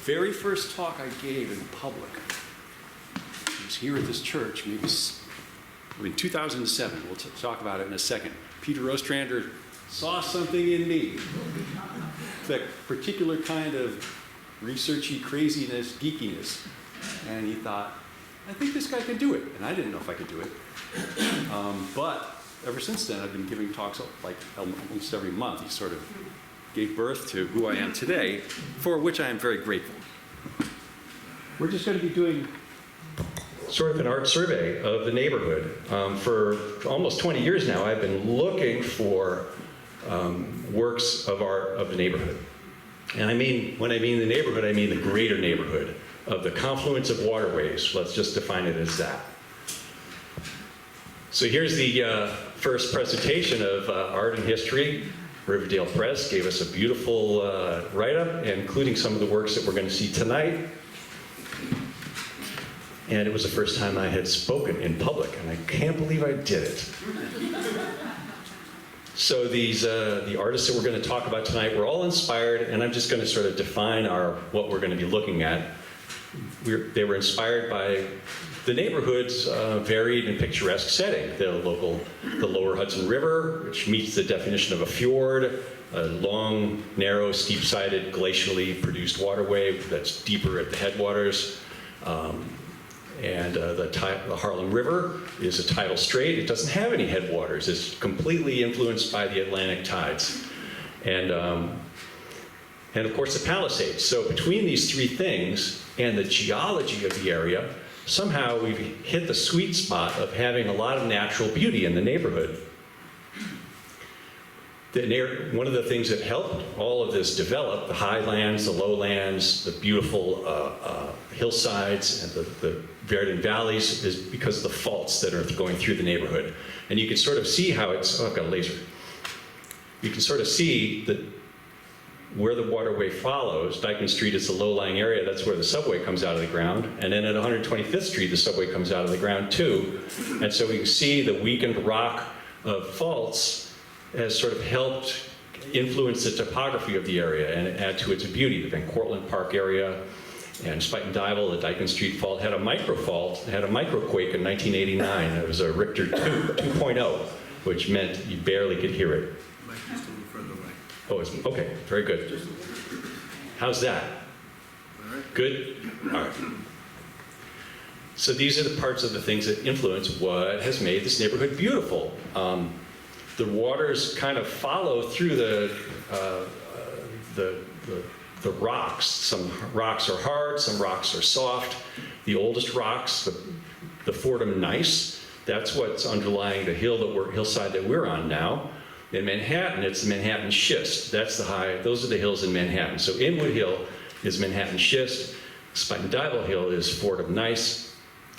very first talk I gave in public was here at this church, maybe in 2007. We'll talk about it in a second. Peter Ostrander saw something in me, that particular kind of researchy craziness, geekiness, and he thought, I think this guy can do it. And I didn't know if I could do it. But ever since then, I've been giving talks like almost every month. He sort of gave birth to who I am today, for which I am very grateful. We're just going to be doing sort of an art survey of the neighborhood. For almost 20 years now, I've been looking for works of art of the neighborhood. And when I mean the neighborhood, I mean the greater neighborhood of the confluence of waterways. Let's just define it as that. So here's the first presentation of art and history. Riverdale Press gave us a beautiful write-up, including some of the works that we're going to see tonight. And it was the first time I had spoken in public, and I can't believe I did it. So the artists that we're going to talk about tonight were all inspired, and I'm just going to sort of define what we're going to be looking at. They were inspired by the neighborhood's varied and picturesque setting. The lower Hudson River, which meets the definition of a fjord, a long, narrow, steep-sided, glacially produced waterway that's deeper at the headwaters. And the Harlem River is a tidal strait. It doesn't have any headwaters. It's completely influenced by the Atlantic tides. And of course the Palisades. So between these three things and the geology of the area, somehow we've hit the sweet spot of having a lot of natural beauty in the neighborhood. One of the things that helped all of this develop, the highlands, the lowlands, the beautiful hillsides, and the verdant valleys, is because of the faults that are going through the neighborhood. And you can sort of see how it's, I've got a laser. You can sort of see that where the waterway follows. Dyckman Street is the low-lying area. That's where the subway comes out of the ground. And then at 125th Street, the subway comes out of the ground too. And so we can see the weakened rock of faults has sort of helped influence the topography of the area and add to its beauty. The Van Cortlandt Park area and Spuyten Duyvil, the Dyckman Street fault, had a microquake in 1989. It was a Richter 2.0, which meant you barely could hear it. Oh, it's, okay, very good. How's that? Good? All right. So these are the parts of the things that influence what has made this neighborhood beautiful. The waters kind of follow through the rocks. Some rocks are hard, some rocks are soft. The oldest rocks, the Fordham Gneiss, that's what's underlying the hillside that we're on now. In Manhattan, it's the Manhattan Schist. Those are the hills in Manhattan. So Inwood Hill is Manhattan Schist. Spuyten Duyvil Hill is Fordham Gneiss.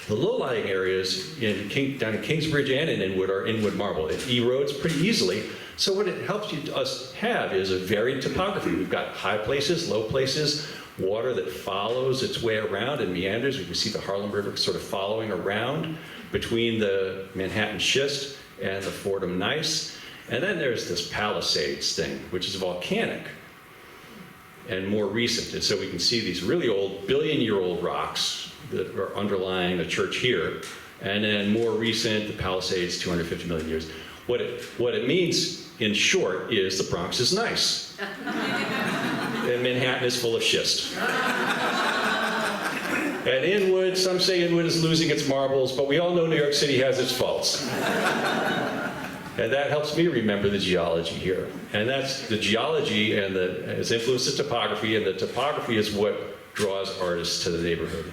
The low-lying areas down in Kingsbridge and in Inwood are Inwood marble. It erodes pretty easily. So what it helps us have is a varied topography. We've got high places, low places, water that follows its way around and meanders. We can see the Harlem River sort of following around between the Manhattan Schist and the Fordham Gneiss. And then there's this Palisades thing, which is volcanic and more recent. And so we can see these really old, billion-year-old rocks that are underlying the church here. And then more recent, the Palisades, 250 million years. What it means, in short, is the Bronx is nice. And Manhattan is full of schist. And Inwood, some say Inwood is losing its marbles, but we all know New York City has its faults. And that helps me remember the geology here. And that's the geology and has influenced the topography, and the topography is what draws artists to the neighborhood.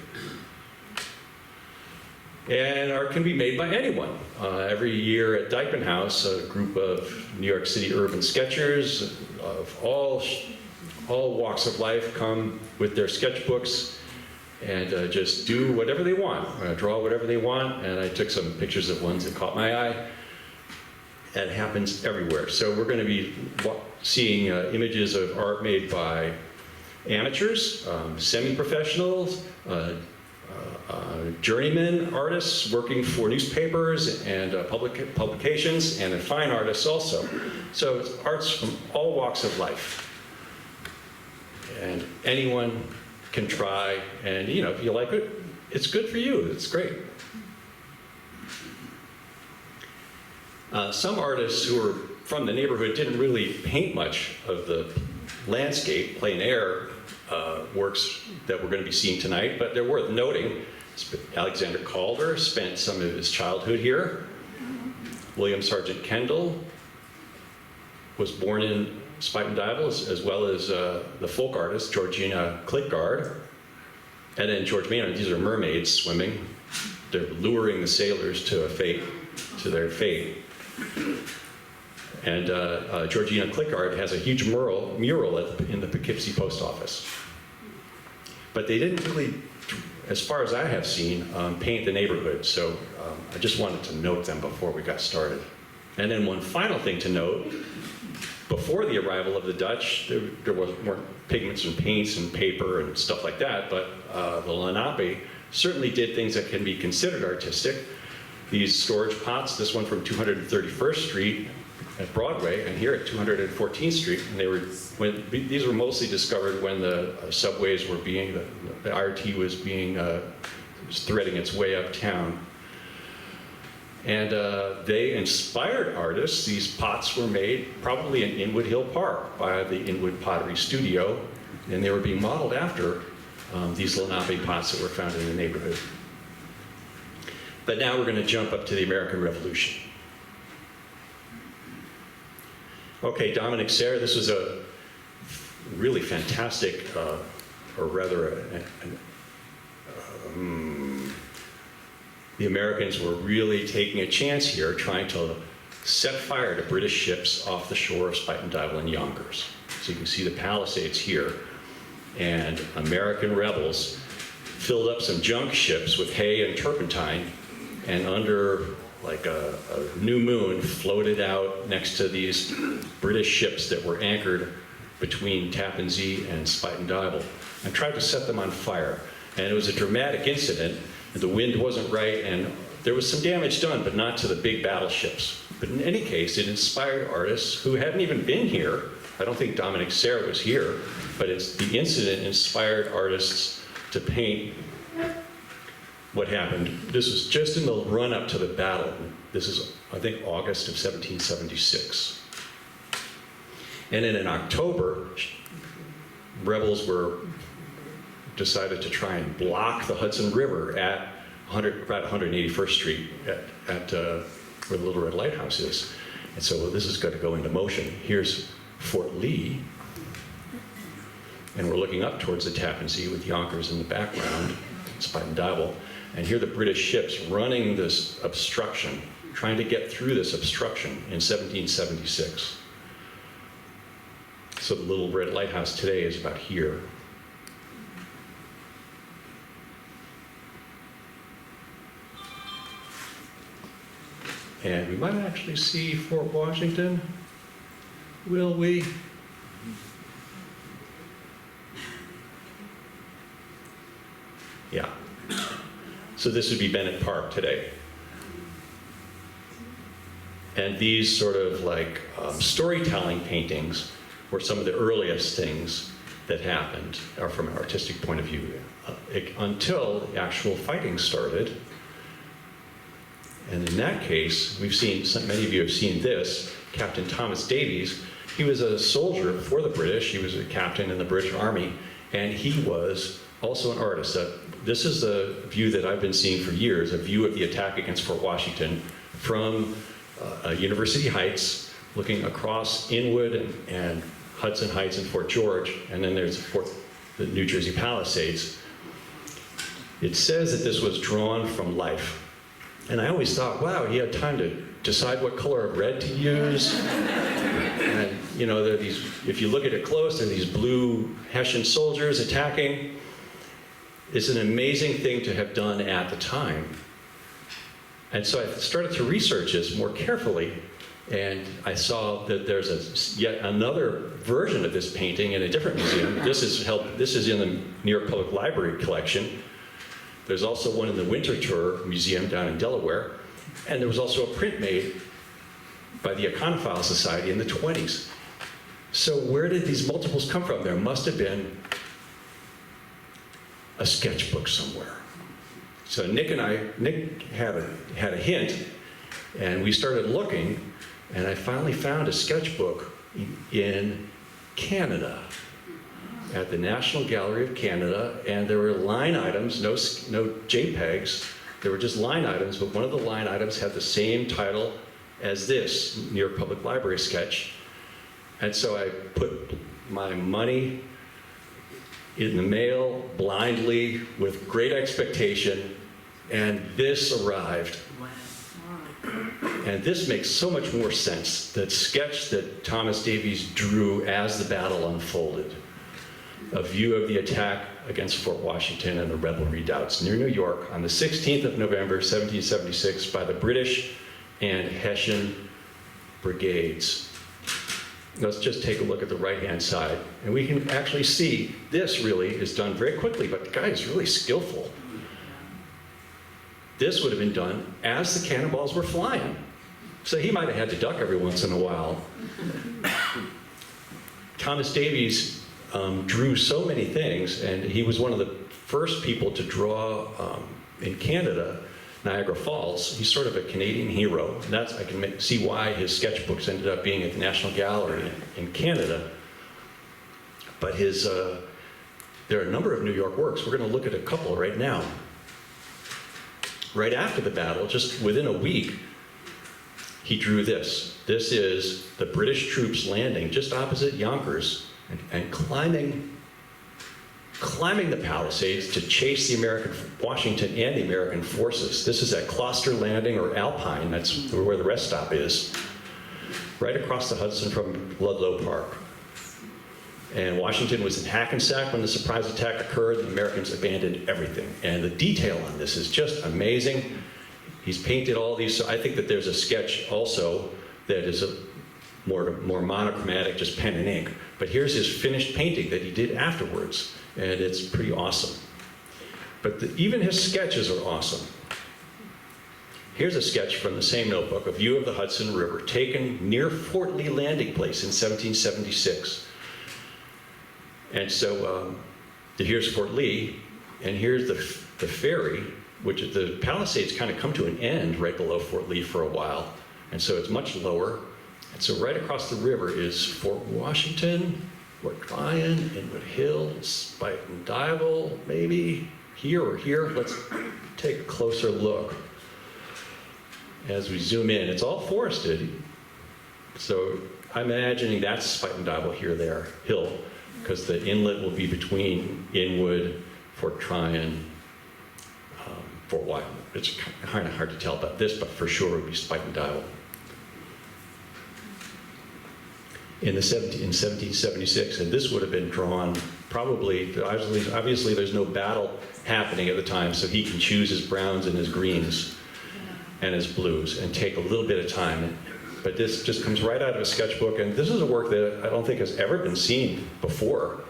And art can be made by anyone. Every year at Dyckman House, a group of New York City urban sketchers of all walks of life come with their sketchbooks and just do whatever they want, draw whatever they want. And I took some pictures of ones that caught my eye. That happens everywhere. So we're going to be seeing images of art made by amateurs, semi-professionals, journeyman artists working for newspapers and publications, and fine artists also. So it's arts from all walks of life. And anyone can try, and if you like it, it's good for you. It's great. Some artists who were from the neighborhood didn't really paint much of the landscape, plein air works that we're going to be seeing tonight, but they're worth noting. Alexander Calder spent some of his childhood here. William Sargent Kendall was born in Spuyten Duyvil, as well as the folk artist Georgina Klitgaard. And then George Maynard. These are mermaids swimming. They're luring the sailors to their fate. And Georgina Klitgaard has a huge mural in the Poughkeepsie Post Office. But they didn't really, as far as I have seen, paint the neighborhood. So I just wanted to note them before we got started. And then one final thing to note, before the arrival of the Dutch, there weren't pigments and paints and paper and stuff like that, but the Lenape certainly did things that can be considered artistic. These storage pots, this one from 231st Street at Broadway, and here at 214th Street, and these were mostly discovered when the subways were the RT was threading its way uptown. And they inspired artists. These pots were made probably in Inwood Hill Park by the Inwood Pottery Studio, and they were being modeled after these Lenape pots that were found in the neighborhood. But now we're going to jump up to the American Revolution. Okay, Dominic Serre, this was a really fantastic, or rather, the Americans were really taking a chance here, trying to set fire to British ships off the shore of Spuyten Duyvil and Yonkers. So you can see the Palisades here, and American rebels filled up some junk ships with hay and turpentine, and under like a new moon floated out next to these British ships that were anchored between Tappan Zee and Spuyten Duyvil, and tried to set them on fire. And it was a dramatic incident. The wind wasn't right, and there was some damage done, but not to the big battleships. But in any case, it inspired artists who hadn't even been here. I don't think Dominic Serre was here, but the incident inspired artists to paint what happened. This was just in the run-up to the battle. This is, I think, August of 1776. And then in October, rebels decided to try and block the Hudson River at about 181st Street at where the Little Red Lighthouse is. And so this is going to go into motion. Here's Fort Lee, and we're looking up towards the Tappan Zee with Yonkers in the background, Spuyten Duyvil, and here are the British ships running this obstruction, trying to get through this obstruction in 1776. So the Little Red Lighthouse today is about here. And we might actually see Fort Washington. Will we? Yeah. So this would be Bennett Park today. And these sort of like storytelling paintings were some of the earliest things that happened, or from an artistic point of view, until the actual fighting started. And in that case, we've seen, many of you have seen this, Captain Thomas Davies. He was a soldier for the British. He was a captain in the British Army, and he was also an artist. This is the view that I've been seeing for years, a view of the attack against Fort Washington from University Heights, looking across Inwood and Hudson Heights and Fort George, and then there's the New Jersey Palisades. It says that this was drawn from life. And I always thought, wow, he had time to decide what color of red to use. And there are these, if you look at it close, there are these blue Hessian soldiers attacking. It's an amazing thing to have done at the time. And so I started to research this more carefully, and I saw that there's yet another version of this painting in a different museum. This is in the New York Public Library collection. There's also one in the Winter Tour Museum down in Delaware. And there was also a print made by the Iconophile Society in the 20s. So where did these multiples come from? There must have been a sketchbook somewhere. So Nick had a hint, and we started looking, and I finally found a sketchbook in Canada, at the National Gallery of Canada, and there were line items, no JPEGs, there were just line items, but one of the line items had the same title as this, New York Public Library sketch. And so I put my money in the mail blindly with great expectation, and this arrived. And this makes so much more sense, that sketch that Thomas Davies drew as the battle unfolded. A view of the attack against Fort Washington and the rebel redoubts near New York on the 16th of November, 1776, by the British and Hessian brigades. Let's just take a look at the right-hand side, and we can actually see this really is done very quickly, but the guy is really skillful. This would have been done as the cannonballs were flying. So he might have had to duck every once in a while. Thomas Davies drew so many things, and he was one of the first people to draw in Canada, Niagara Falls. He's sort of a Canadian hero. And I can see why his sketchbooks ended up being at the National Gallery in Canada. But there are a number of New York works. We're going to look at a couple right now. Right after the battle, just within a week, he drew this. This is the British troops landing just opposite Yonkers and climbing the Palisades to chase the American Washington and the American forces. This is at Gloucester Landing or Alpine, that's where the rest stop is, right across the Hudson from Ludlow Park. And Washington was in Hackensack when the surprise attack occurred. The Americans abandoned everything. And the detail on this is just amazing. He's painted all these. So I think that there's a sketch also that is more monochromatic, just pen and ink. But here's his finished painting that he did afterwards. And it's pretty awesome. But even his sketches are awesome. Here's a sketch from the same notebook, a view of the Hudson River, taken near Fort Lee Landing Place in 1776. And so here's Fort Lee, and here's the ferry, which the Palisades kind of come to an end right below Fort Lee for a while. And so it's much lower. And so right across the river is Fort Washington, Fort Tryon, Inwood Hill, Spuyten Duyvil, maybe here or here. Let's take a closer look. As we zoom in, it's all forested. So I'm imagining that's Spuyten Duyvil here, there, hill, because the inlet will be between Inwood, Fort Tryon, Fort Washington. It's kind of hard to tell about this, but for sure it would be Spuyten Duyvil. In 1776, and this would have been drawn probably, obviously there's no battle happening at the time, so he can choose his browns and his greens and his blues and take a little bit of time. But this just comes right out of a sketchbook, and this is a work that I don't think has ever been seen before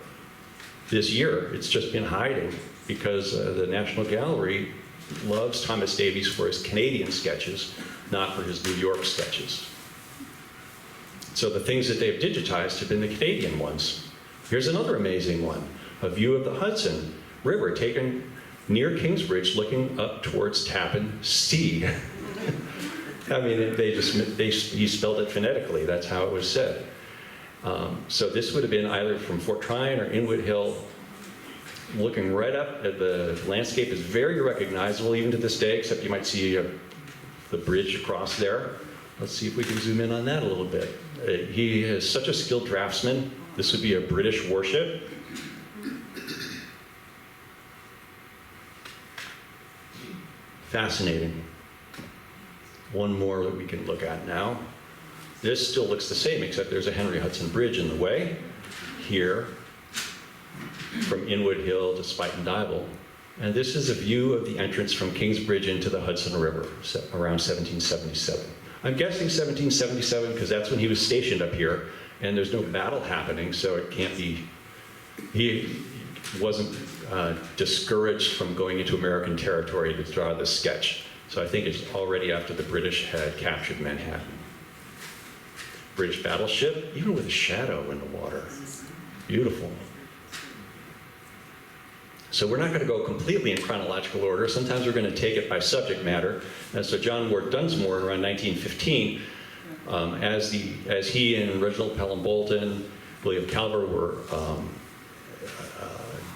this year. It's just been hiding because the National Gallery loves Thomas Davies for his Canadian sketches, not for his New York sketches. So the things that they've digitized have been the Canadian ones. Here's another amazing one, a view of the Hudson River taken near Kingsbridge looking up towards Tappan Sea. I mean, he spelled it phonetically, that's how it was said. So this would have been either from Fort Tryon or Inwood Hill, looking right up at the landscape is very recognizable even to this day, except you might see the bridge across there. Let's see if we can zoom in on that a little bit. He is such a skilled draftsman. This would be a British warship. Fascinating. One more that we can look at now. This still looks the same, except there's a Henry Hudson Bridge in the way here from Inwood Hill to Spuyten Duyvil. And this is a view of the entrance from Kingsbridge into the Hudson River around 1777. I'm guessing 1777 because that's when he was stationed up here, and there's no battle happening, so it can't be, he wasn't discouraged from going into American territory to draw this sketch. So I think it's already after the British had captured Manhattan. British battleship, even with a shadow in the water. Beautiful. So we're not going to go completely in chronological order. Sometimes we're going to take it by subject matter. And so John Ward Dunsmore, around 1915, as he and Reginald Pelham Bolton, William Calver were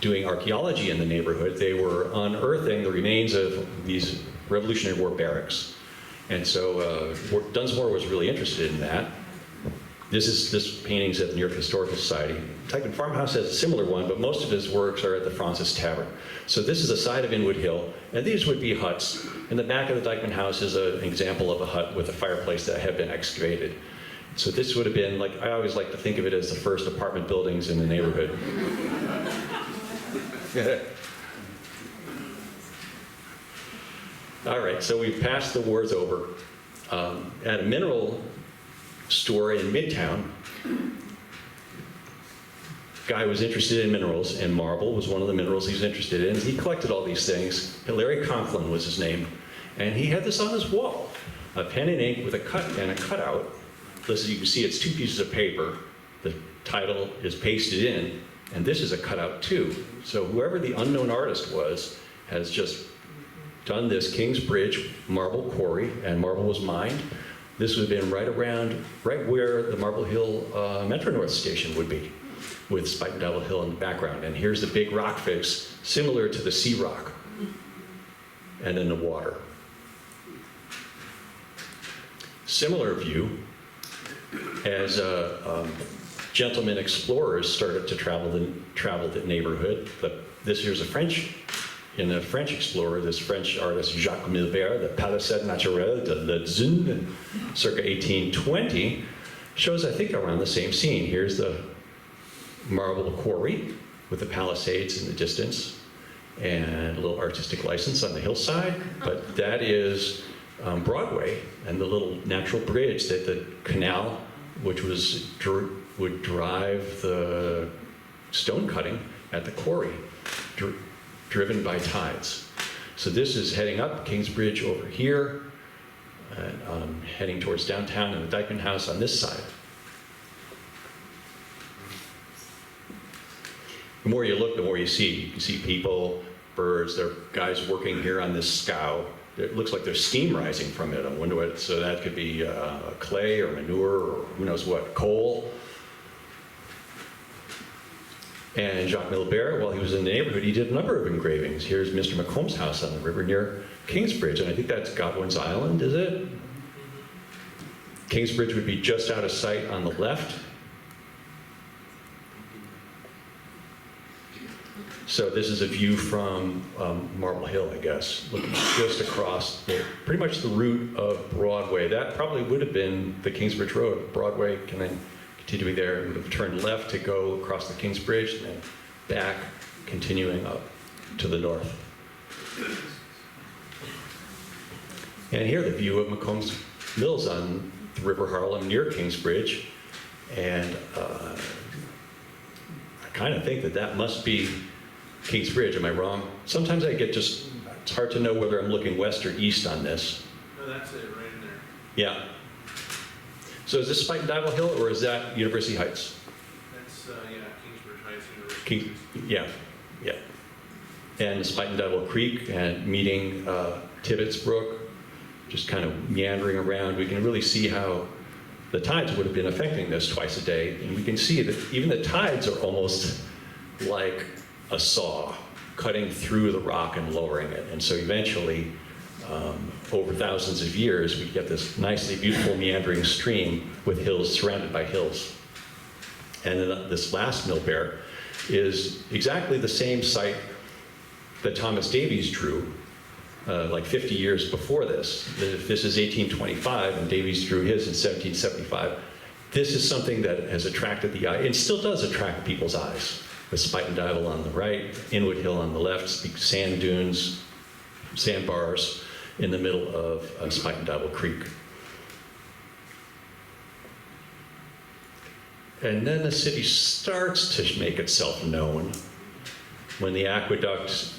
doing archaeology in the neighborhood, they were unearthing the remains of these Revolutionary War barracks. And so Dunsmore was really interested in that. This painting's at the New York Historical Society. Dykeman Farmhouse has a similar one, but most of his works are at the Francis Tavern. So this is the side of Inwood Hill, and these would be huts. In the back of the Dykeman House is an example of a hut with a fireplace that had been excavated. So this would have been, like, I always like to think of it as the first apartment buildings in the neighborhood. All right, so we've passed the wars over. At a mineral store in Midtown, guy was interested in minerals, and marble was one of the minerals he was interested in. He collected all these things. Larry Conklin was his name, and he had this on his wall, a pen and ink with a cut and a cutout. As you can see, it's 2 pieces of paper. The title is pasted in, and this is a cutout too. So whoever the unknown artist was has just done this Kingsbridge marble quarry, and marble was mined. This would have been right where the Marble Hill Metro North station would be, with Spuyten Duyvil Hill in the background. And here's the big rock face, similar to the sea rock, and then the water. Similar view as gentlemen explorers started to travel the neighborhood. This here's a French explorer, this French artist Jacques Milbert, the Palissade Naturelle de la Zune, circa 1820, shows, I think, around the same scene. Here's the marble quarry with the Palisades in the distance, and a little artistic license on the hillside. But that is Broadway, and the little natural bridge that the canal, which would drive the stone cutting at the quarry, driven by tides. So this is heading up Kingsbridge over here, and heading towards downtown and the Dykeman House on this side. The more you look, the more you see. You can see people, birds, there are guys working here on this scow. It looks like there's steam rising from it. I wonder what, so that could be clay or manure or who knows what, coal. And Jacques Milbert, while he was in the neighborhood, he did a number of engravings. Here's Mr. McComb's house on the river near Kingsbridge, and I think that's Godwin's Island, is it? Kingsbridge would be just out of sight on the left. So this is a view from Marble Hill, I guess, looking just across pretty much the route of Broadway. That probably would have been the Kingsbridge Road. Broadway can then continuing there, and would have turned left to go across the Kingsbridge, and then back, continuing up to the north. And here, the view of McComb's Mills on the River Harlem near Kingsbridge. And I kind of think that must be Kingsbridge. Am I wrong? Sometimes I get it's hard to know whether I'm looking west or east on this. No, that's it, right in there. Yeah. So is this Spuyten Duyvil Hill, or is that University Heights? That's, Kingsbridge Heights University. Yeah. And the Spuyten Duyvil Creek, and meeting Tibbetts Brook, just kind of meandering around. We can really see how the tides would have been affecting this twice a day. And we can see that even the tides are almost like a saw, cutting through the rock and lowering it. And so eventually, over thousands of years, we get this nicely beautiful meandering stream with hills surrounded by hills. And then this last Milbert is exactly the same site that Thomas Davies drew like 50 years before this. If this is 1825 and Davies drew his in 1775, this is something that has attracted the eye. It still does attract people's eyes. The Spuyten Duyvil on the right, Inwood Hill on the left, sand dunes, sandbars in the middle of Spuyten Duyvil Creek. And then the city starts to make itself known when the aqueduct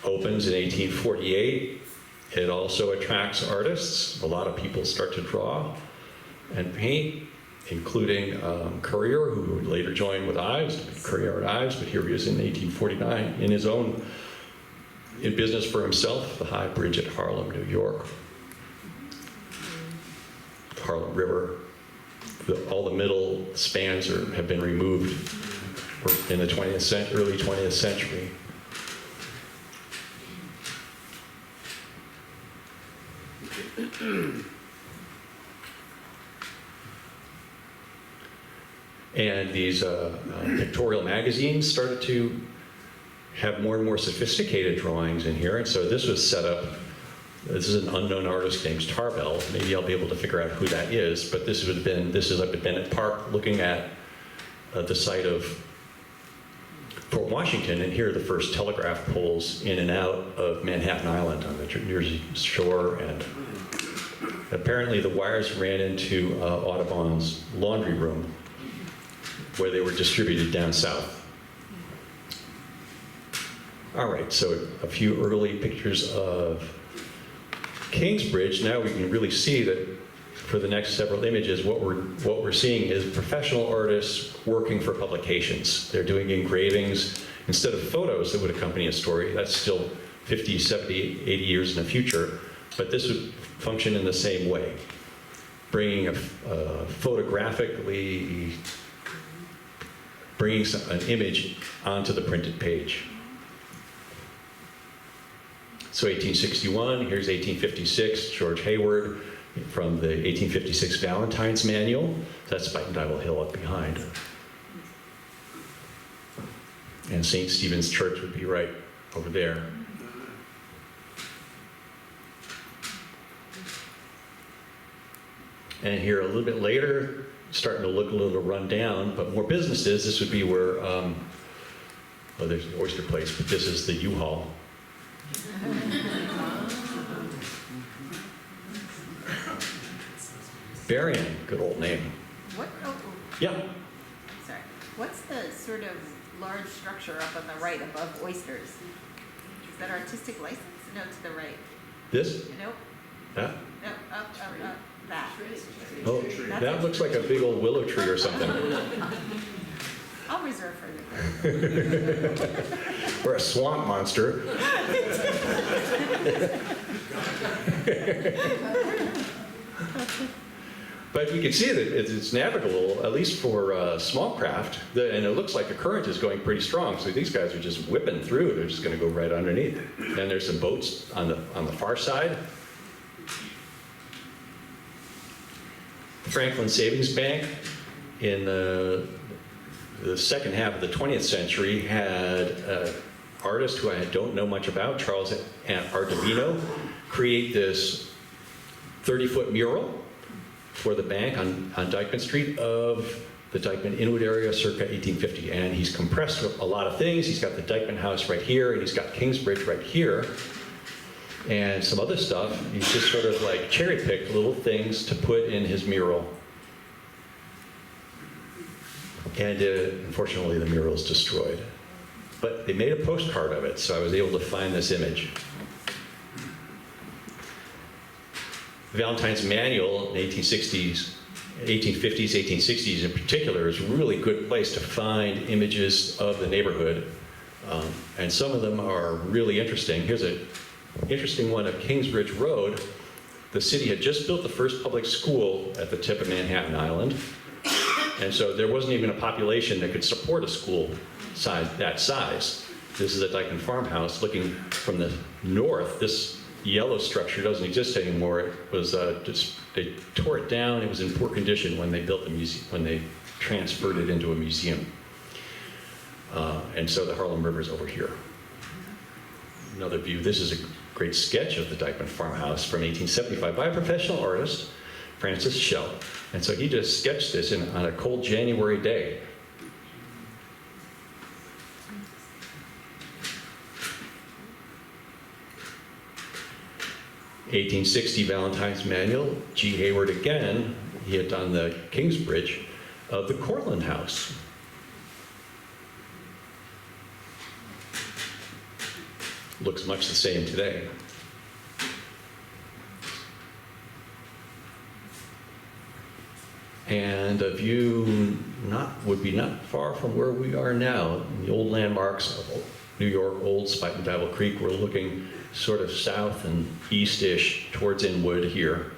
opens in 1848. It also attracts artists. A lot of people start to draw and paint. including Currier, who would later join with Ives, Currier at Ives, but here he is in 1849 in his own, in business for himself, the High Bridge at Harlem, New York, Harlem River. All the middle spans have been removed in the early 20th century. And these pictorial magazines started to have more and more sophisticated drawings in here. And so this was set up, this is an unknown artist named Tarbell. Maybe I'll be able to figure out who that is, but this is up at Bennett Park looking at the site of Fort Washington, and here are the first telegraph poles in and out of Manhattan Island on the New Jersey shore, and apparently the wires ran into Audubon's laundry room where they were distributed down south. All right, so a few early pictures of Kingsbridge. Now we can really see that for the next several images, what we're seeing is professional artists working for publications. They're doing engravings instead of photos that would accompany a story. That's still 50, 70, 80 years in the future, but this would function in the same way. Bringing bringing an image onto the printed page. So 1861, here's 1856, George Hayward from the 1856 Valentine's Manual. That's Spuyten Duyvil Hill up behind. And St. Stephen's Church would be right over there. And here a little bit later, starting to look a little run down, but more businesses. This would be where, there's the oyster place, but this is the U-Haul. Berrien, good old name. What? Oh, Yeah. sorry. What's the sort of large structure up on the right above oysters? Is that artistic license? No, to the right. This? Nope. That? No, up. That. Oh, that looks like a big old willow tree or something. I'll reserve further. Or a swamp monster. But you can see that it's navigable, at least for small craft, and it looks like the current is going pretty strong. So these guys are just whipping through. They're just going to go right underneath. And there's some boats on the far side. Franklin Savings Bank in the second half of the 20th century had an artist who I don't know much about, Charles Ardovino, create this 30-foot mural for the bank on Dyckman Street of the Dyckman Inwood area circa 1850. And he's compressed a lot of things. He's got the Dyckman House right here, and he's got Kingsbridge right here, and some other stuff. He's just sort of like cherry-picked little things to put in his mural. And unfortunately, the mural is destroyed. But they made a postcard of it, so I was able to find this image. The Valentine's Manual in the 1850s, 1860s in particular, is a really good place to find images of the neighborhood. And some of them are really interesting. Here's an interesting one of Kingsbridge Road. The city had just built the first public school at the tip of Manhattan Island. And so there wasn't even a population that could support a school that size. This is a Dyckman farmhouse. Looking from the north, this yellow structure doesn't exist anymore. It was they tore it down. It was in poor condition when they built the museum, when they transferred it into a museum. And so the Harlem River is over here. Another view. This is a great sketch of the Dyckman farmhouse from 1875 by a professional artist, Francis Schell. And so he just sketched this on a cold January day. '1860 Valentine's Manual, G. Hayward again. He had done the Kingsbridge of the Cortlandt House. Looks much the same today. And a view would be not far from where we are now, in the old landmarks of New York, Old Spuyten Duyvil Creek. We're looking sort of south and east-ish towards Inwood here,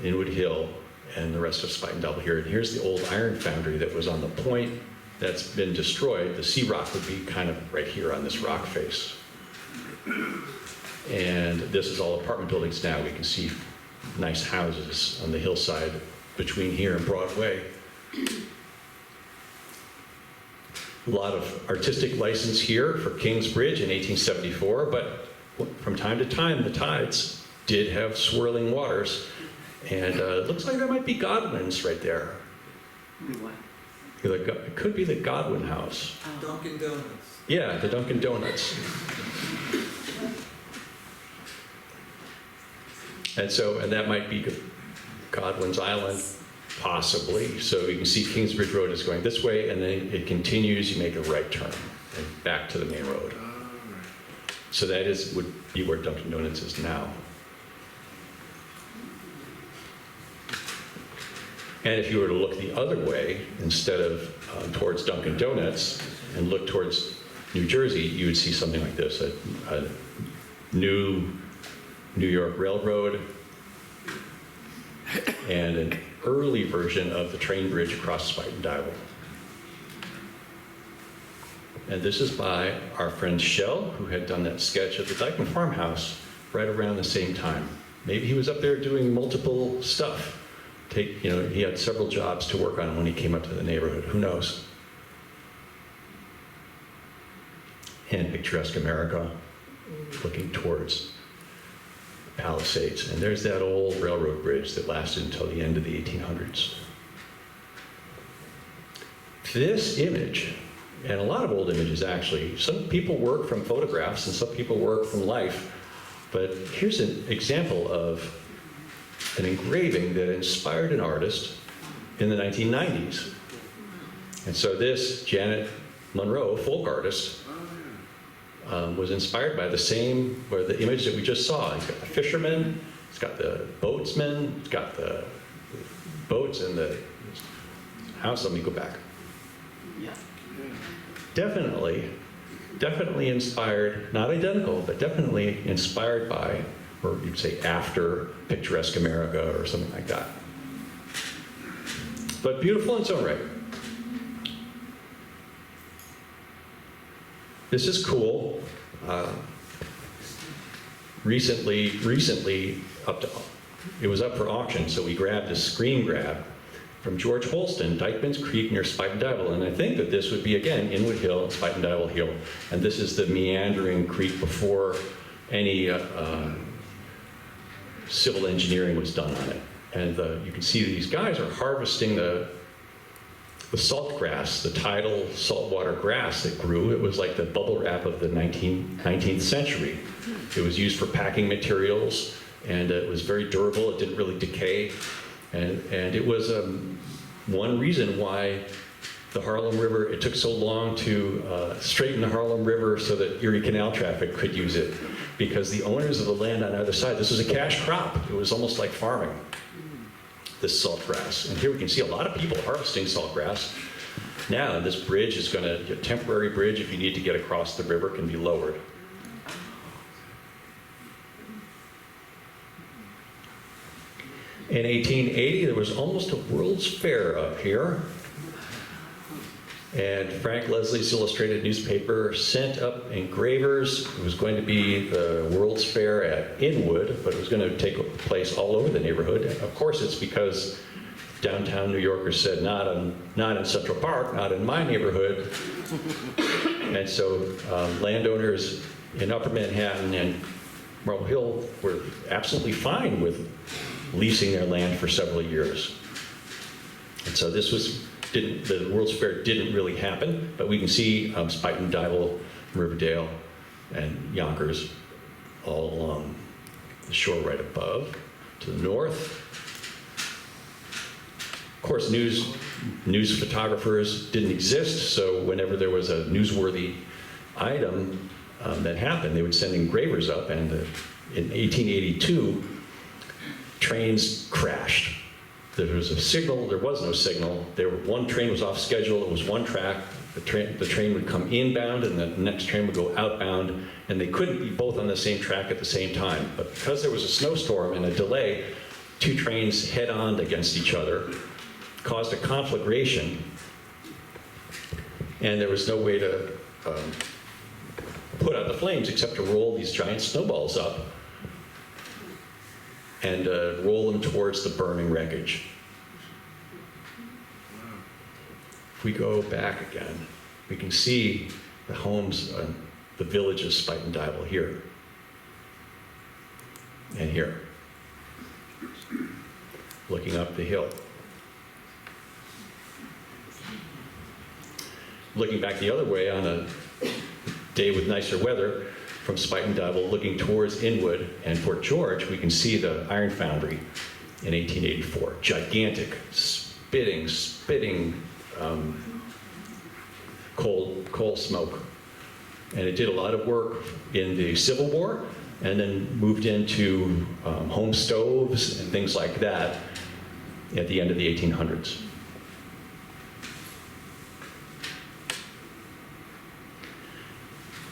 Inwood Hill, and the rest of Spuyten Duyvil here. And here's the old iron foundry that was on the point that's been destroyed. The sea rock would be kind of right here on this rock face. And this is all apartment buildings now. We can see nice houses on the hillside between here and Broadway. A lot of artistic license here for Kingsbridge in 1874, but from time to time, the tides did have swirling waters. And it looks like that might be Godwin's right there. What? It could be the Godwin house. Dunkin' Donuts. Yeah, the Dunkin' Donuts. And that might be Godwin's Island, possibly. So you can see Kingsbridge Road is going this way, and then it continues, you make a right turn, and back to the main road. So that would be where Dunkin' Donuts is now. And if you were to look the other way, instead of towards Dunkin' Donuts, and look towards New Jersey, you would see something like this, a new New York Railroad, and an early version of the train bridge across Spuyten Duyvil. And this is by our friend Shell, who had done that sketch of the Dykeman farmhouse right around the same time. Maybe he was up there doing multiple stuff. He had several jobs to work on when he came up to the neighborhood. Who knows? And picturesque America, looking towards Palisades. And there's that old railroad bridge that lasted until the end of the 1800s. This image, and a lot of old images actually, some people work from photographs and some people work from life, but here's an example of an engraving that inspired an artist in the 1990s. And so this, Janet Monroe, folk artist, was inspired by the image that we just saw. He's got the fisherman, he's got the boatsman, he's got the boats and the house. Let me go back. Yeah. Definitely inspired, not identical, but definitely inspired by, or you'd say after, picturesque America or something like that. But beautiful in its own right. This is cool. Recently, it was up for auction, so we grabbed this screen grab from George Holston, Dykeman's Creek near Spuyten Duyvil, and I think that this would be, again, Inwood Hill and Spuyten Duyvil Hill, and this is the meandering creek before any civil engineering was done on it. And you can see these guys are harvesting the salt grass, the tidal saltwater grass that grew. It was like the bubble wrap of the 19th century. It was used for packing materials, and it was very durable. It didn't really decay. And it was one reason why the Harlem River, it took so long to straighten the Harlem River so that Erie Canal traffic could use it, because the owners of the land on either side, this was a cash crop. It was almost like farming, this salt grass. And here we can see a lot of people harvesting salt grass. Now this bridge is a temporary bridge, if you need to get across the river, can be lowered. In 1880, there was almost a World's Fair up here. And Frank Leslie's Illustrated newspaper sent up engravers. It was going to be the World's Fair at Inwood, but it was going to take place all over the neighborhood. Of course, it's because downtown New Yorkers said, not in Central Park, not in my neighborhood. And so landowners in Upper Manhattan and Marble Hill were absolutely fine with leasing their land for several years. And so the World's Fair didn't really happen, but we can see Spuyten Duyvil, Riverdale, and Yonkers all along the shore right above. To the north, of course, news photographers didn't exist, so whenever there was a newsworthy item that happened, they would send engravers up, and in 1882, trains crashed There was a signal, there was no signal. One train was off schedule, it was one track. The train would come inbound and the next train would go outbound, and they couldn't be both on the same track at the same time. But because there was a snowstorm and a delay, two trains head-on against each other, caused a conflagration, and there was no way to put out the flames except to roll these giant snowballs up and roll them towards the burning wreckage. If we go back again, we can see the homes, the village of Spuyten Duyvil here and here, looking up the hill. Looking back the other way on a day with nicer weather, from Spuyten Duyvil looking towards Inwood and Fort George, we can see the iron foundry in 1884. Gigantic, spitting coal smoke. And it did a lot of work in the Civil War, and then moved into home stoves and things like that at the end of the 1800s.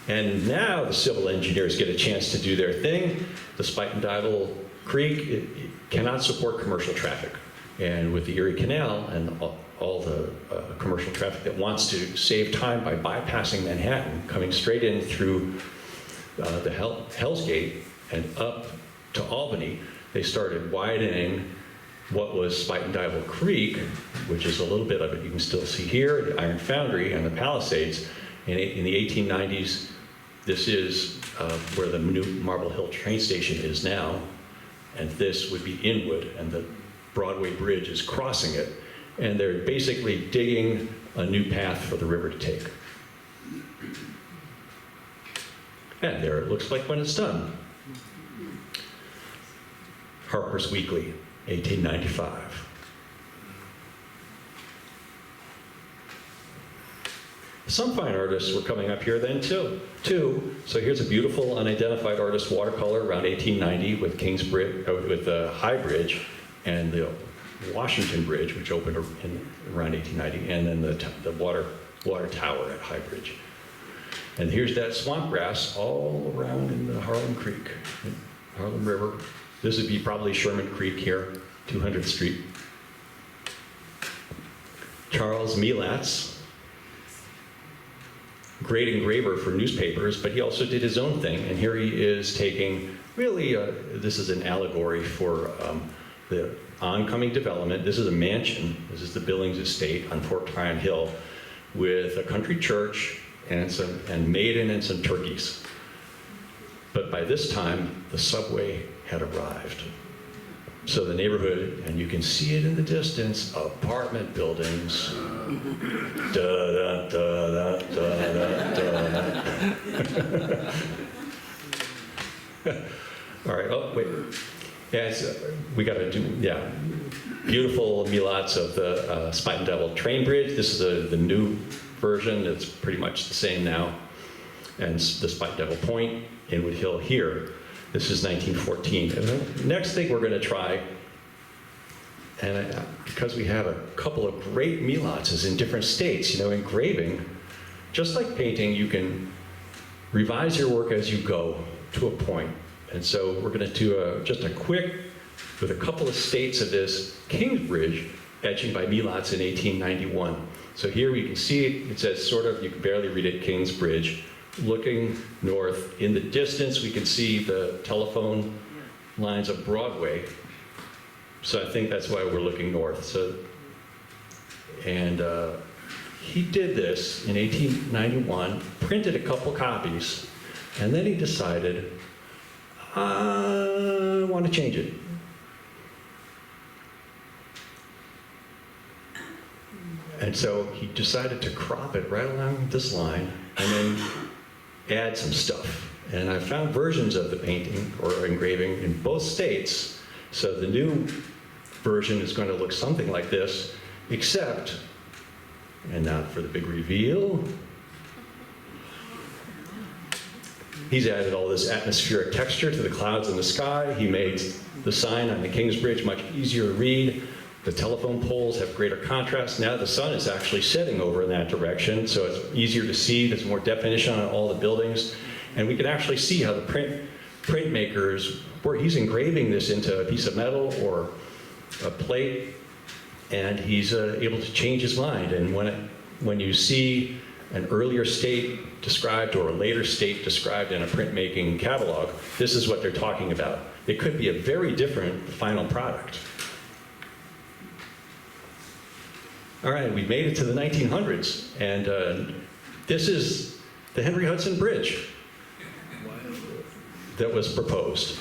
And now the civil engineers get a chance to do their thing. The Spuyten Duyvil Creek it cannot support commercial traffic. And with the Erie Canal and all the commercial traffic that wants to save time by bypassing Manhattan, coming straight in through the Hell's Gate and up to Albany, they started widening what was Spuyten Duyvil Creek, which is a little bit of it you can still see here, the iron foundry and the Palisades. In the 1890s, this is where the new Marble Hill train station is now, and this would be Inwood, and the Broadway Bridge is crossing it, and they're basically digging a new path for the river to take. And there it looks like when it's done. Harper's Weekly, 1895. Some fine artists were coming up here then too. So here's a beautiful unidentified artist watercolor around 1890 with Kingsbridge, with the High Bridge and the Washington Bridge, which opened around 1890, and then the water tower at High Bridge. And here's that swamp grass all around in the Harlem Creek, Harlem River. This would be probably Sherman Creek here, 200th Street. Charles Melatz, great engraver for newspapers, but he also did his own thing. And here he is taking, really, this is an allegory for the oncoming development. This is a mansion. This is the Billings Estate on Fort Tryon Hill with a country church and maiden and some turkeys. But by this time, the subway had arrived. So the neighborhood, and you can see it in the distance, apartment buildings. Da, da, da, da, da, da. All right, oh, wait. Yeah, we got to do, yeah. Beautiful Melatz of the Spuyten Duyvil train bridge. This is the new version. It's pretty much the same now. And the Spuyten Duyvil Point, Inwood Hill here. This is 1914. And the next thing we're going to try, and because we have a couple of great Melatzes in different states, engraving, just like painting, you can revise your work as you go to a point. And so we're going to do just a quick, with a couple of states of this, Kingsbridge etching by Melatz in 1891. So here we can see it says sort of, you can barely read it, Kingsbridge. Looking north, in the distance, we can see the telephone lines of Broadway. So I think that's why we're looking north. So, and he did this in 1891, printed a couple copies, and then he decided, I want to change it. And so he decided to crop it right along this line, and then add some stuff. And I found versions of the painting or engraving in both states. So the new version is going to look something like this, except, and now for the big reveal, he's added all this atmospheric texture to the clouds in the sky. He made the sign on the Kingsbridge much easier to read. The telephone poles have greater contrast. Now the sun is actually setting over in that direction, so it's easier to see. There's more definition on all the buildings. And we can actually see how the printmakers, where he's engraving this into a piece of metal or a plate, and he's able to change his mind. And when you see an earlier state described or a later state described in a printmaking catalog, this is what they're talking about. It could be a very different final product. All right, we made it to the 1900s, and this is the Henry Hudson Bridge that was proposed.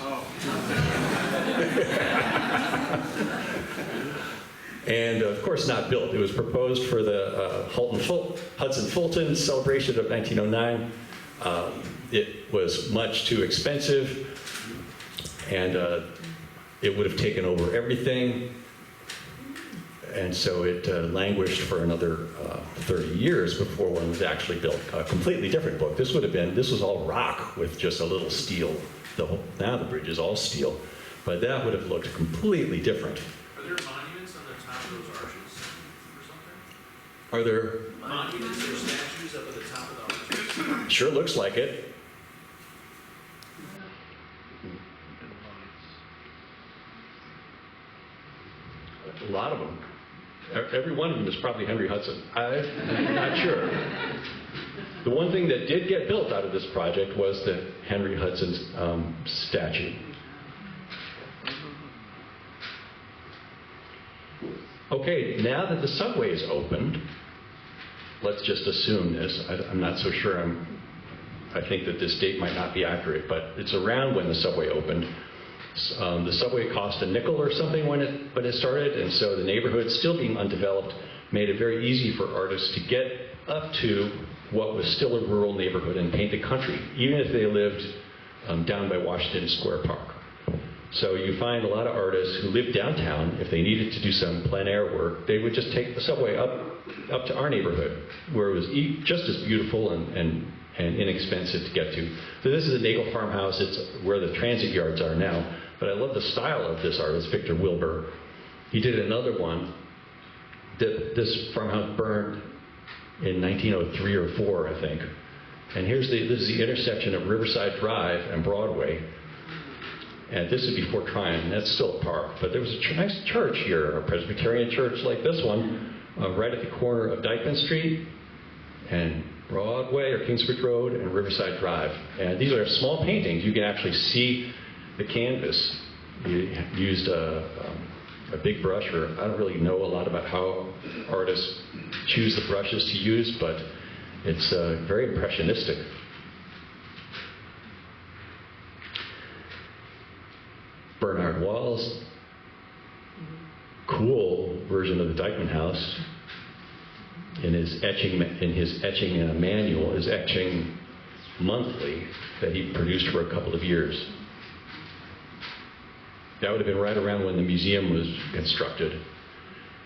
And of course not built. It was proposed for the Hudson-Fulton celebration of 1909. It was much too expensive, and it would have taken over everything. And so it languished for another 30 years before one was actually built. A completely different book. This was all rock with just a little steel. Now the bridge is all steel. But that would have looked completely different. Are there monuments on the top of those arches or something? Are there? Monuments or statues up at the top of the arches? Sure looks like it. A lot of them. Every one of them is probably Henry Hudson. I'm not sure. The one thing that did get built out of this project was the Henry Hudson's statue. Okay, now that the subway is opened, let's just assume this. I'm not so sure. I think that this date might not be accurate, but it's around when the subway opened. The subway cost a nickel or something when it started, and so the neighborhood, still being undeveloped, made it very easy for artists to get up to what was still a rural neighborhood and paint the country, even if they lived down by Washington Square Park. So you find a lot of artists who lived downtown. If they needed to do some plein air work, they would just take the subway up to our neighborhood, where it was just as beautiful and inexpensive to get to. So this is a Nagel farmhouse. It's where the transit yards are now. But I love the style of this artist, Victor Wilbur. He did another one. This farmhouse burned in 1903 or 4, I think. And this is the intersection of Riverside Drive and Broadway. And this is before Tryon. That's still a park. But there was a nice church here, a Presbyterian church like this one, right at the corner of Dyckman Street and Broadway or Kingsbridge Road and Riverside Drive. And these are small paintings. You can actually see the canvas. You used a big brush, or I don't really know a lot about how artists choose the brushes to use, but it's very impressionistic. Bernard Wall's cool version of the Dyckman House in his etching manual is etching monthly that he produced for a couple of years. That would have been right around when the museum was constructed.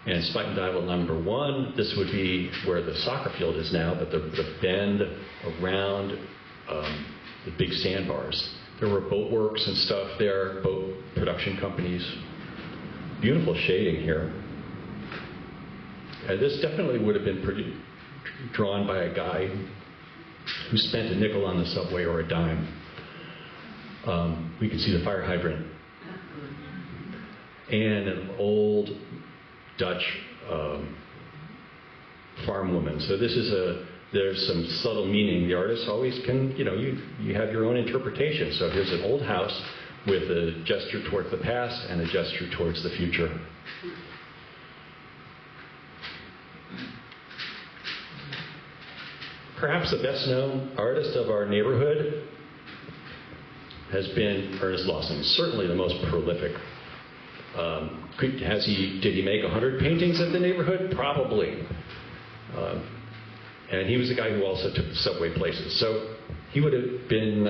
And Spuyten Duyvil #1, this would be where the soccer field is now, but the bend around the big sandbars. There were boat works and stuff there, boat production companies. Beautiful shading here. This definitely would have been drawn by a guy who spent a nickel on the subway or a dime. We can see the fire hydrant. And an old Dutch farm woman. So there's some subtle meaning. The artist always can, you have your own interpretation. So here's an old house with a gesture towards the past and a gesture towards the future. Perhaps the best known artist of our neighborhood has been Ernest Lawson, certainly the most prolific. Did he make 100 paintings of the neighborhood? Probably. And he was the guy who also took the subway places. So he would have been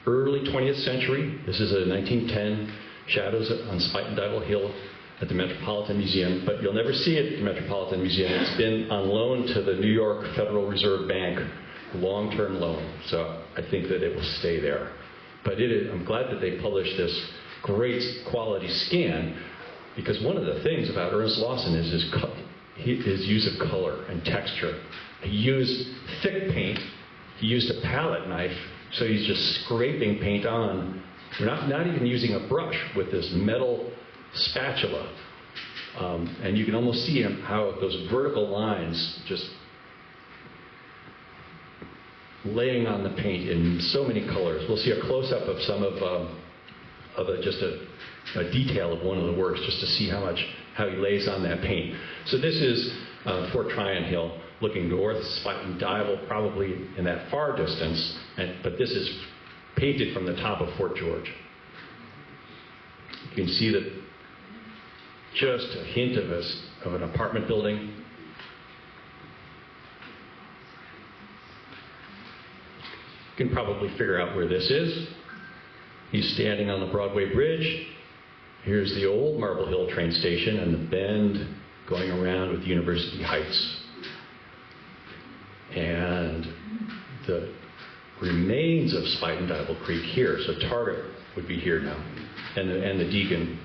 early 20th century. This is a 1910 Shadows on Spuyten Duyvil Hill at the Metropolitan Museum, but you'll never see it at the Metropolitan Museum. It's been on loan to the New York Federal Reserve Bank, long-term loan. So I think that it will stay there. But I'm glad that they published this great quality scan. Because one of the things about Ernest Lawson is his use of color and texture. He used thick paint. He used a palette knife, so he's just scraping paint on. We're not even using a brush with this metal spatula. And you can almost see how those vertical lines just laying on the paint in so many colors. We'll see a close-up of some just a detail of one of the works, just to see how he lays on that paint. So this is Fort Tryon Hill, looking north, Spuyten Duyvil, probably in that far distance, but this is painted from the top of Fort George. You can see that just a hint of an apartment building. You can probably figure out where this is. He's standing on the Broadway Bridge. Here's the old Marble Hill train station and the bend going around with University Heights. And the remains of Spuyten Duyvil Creek here, so Target would be here now, and the Deacon.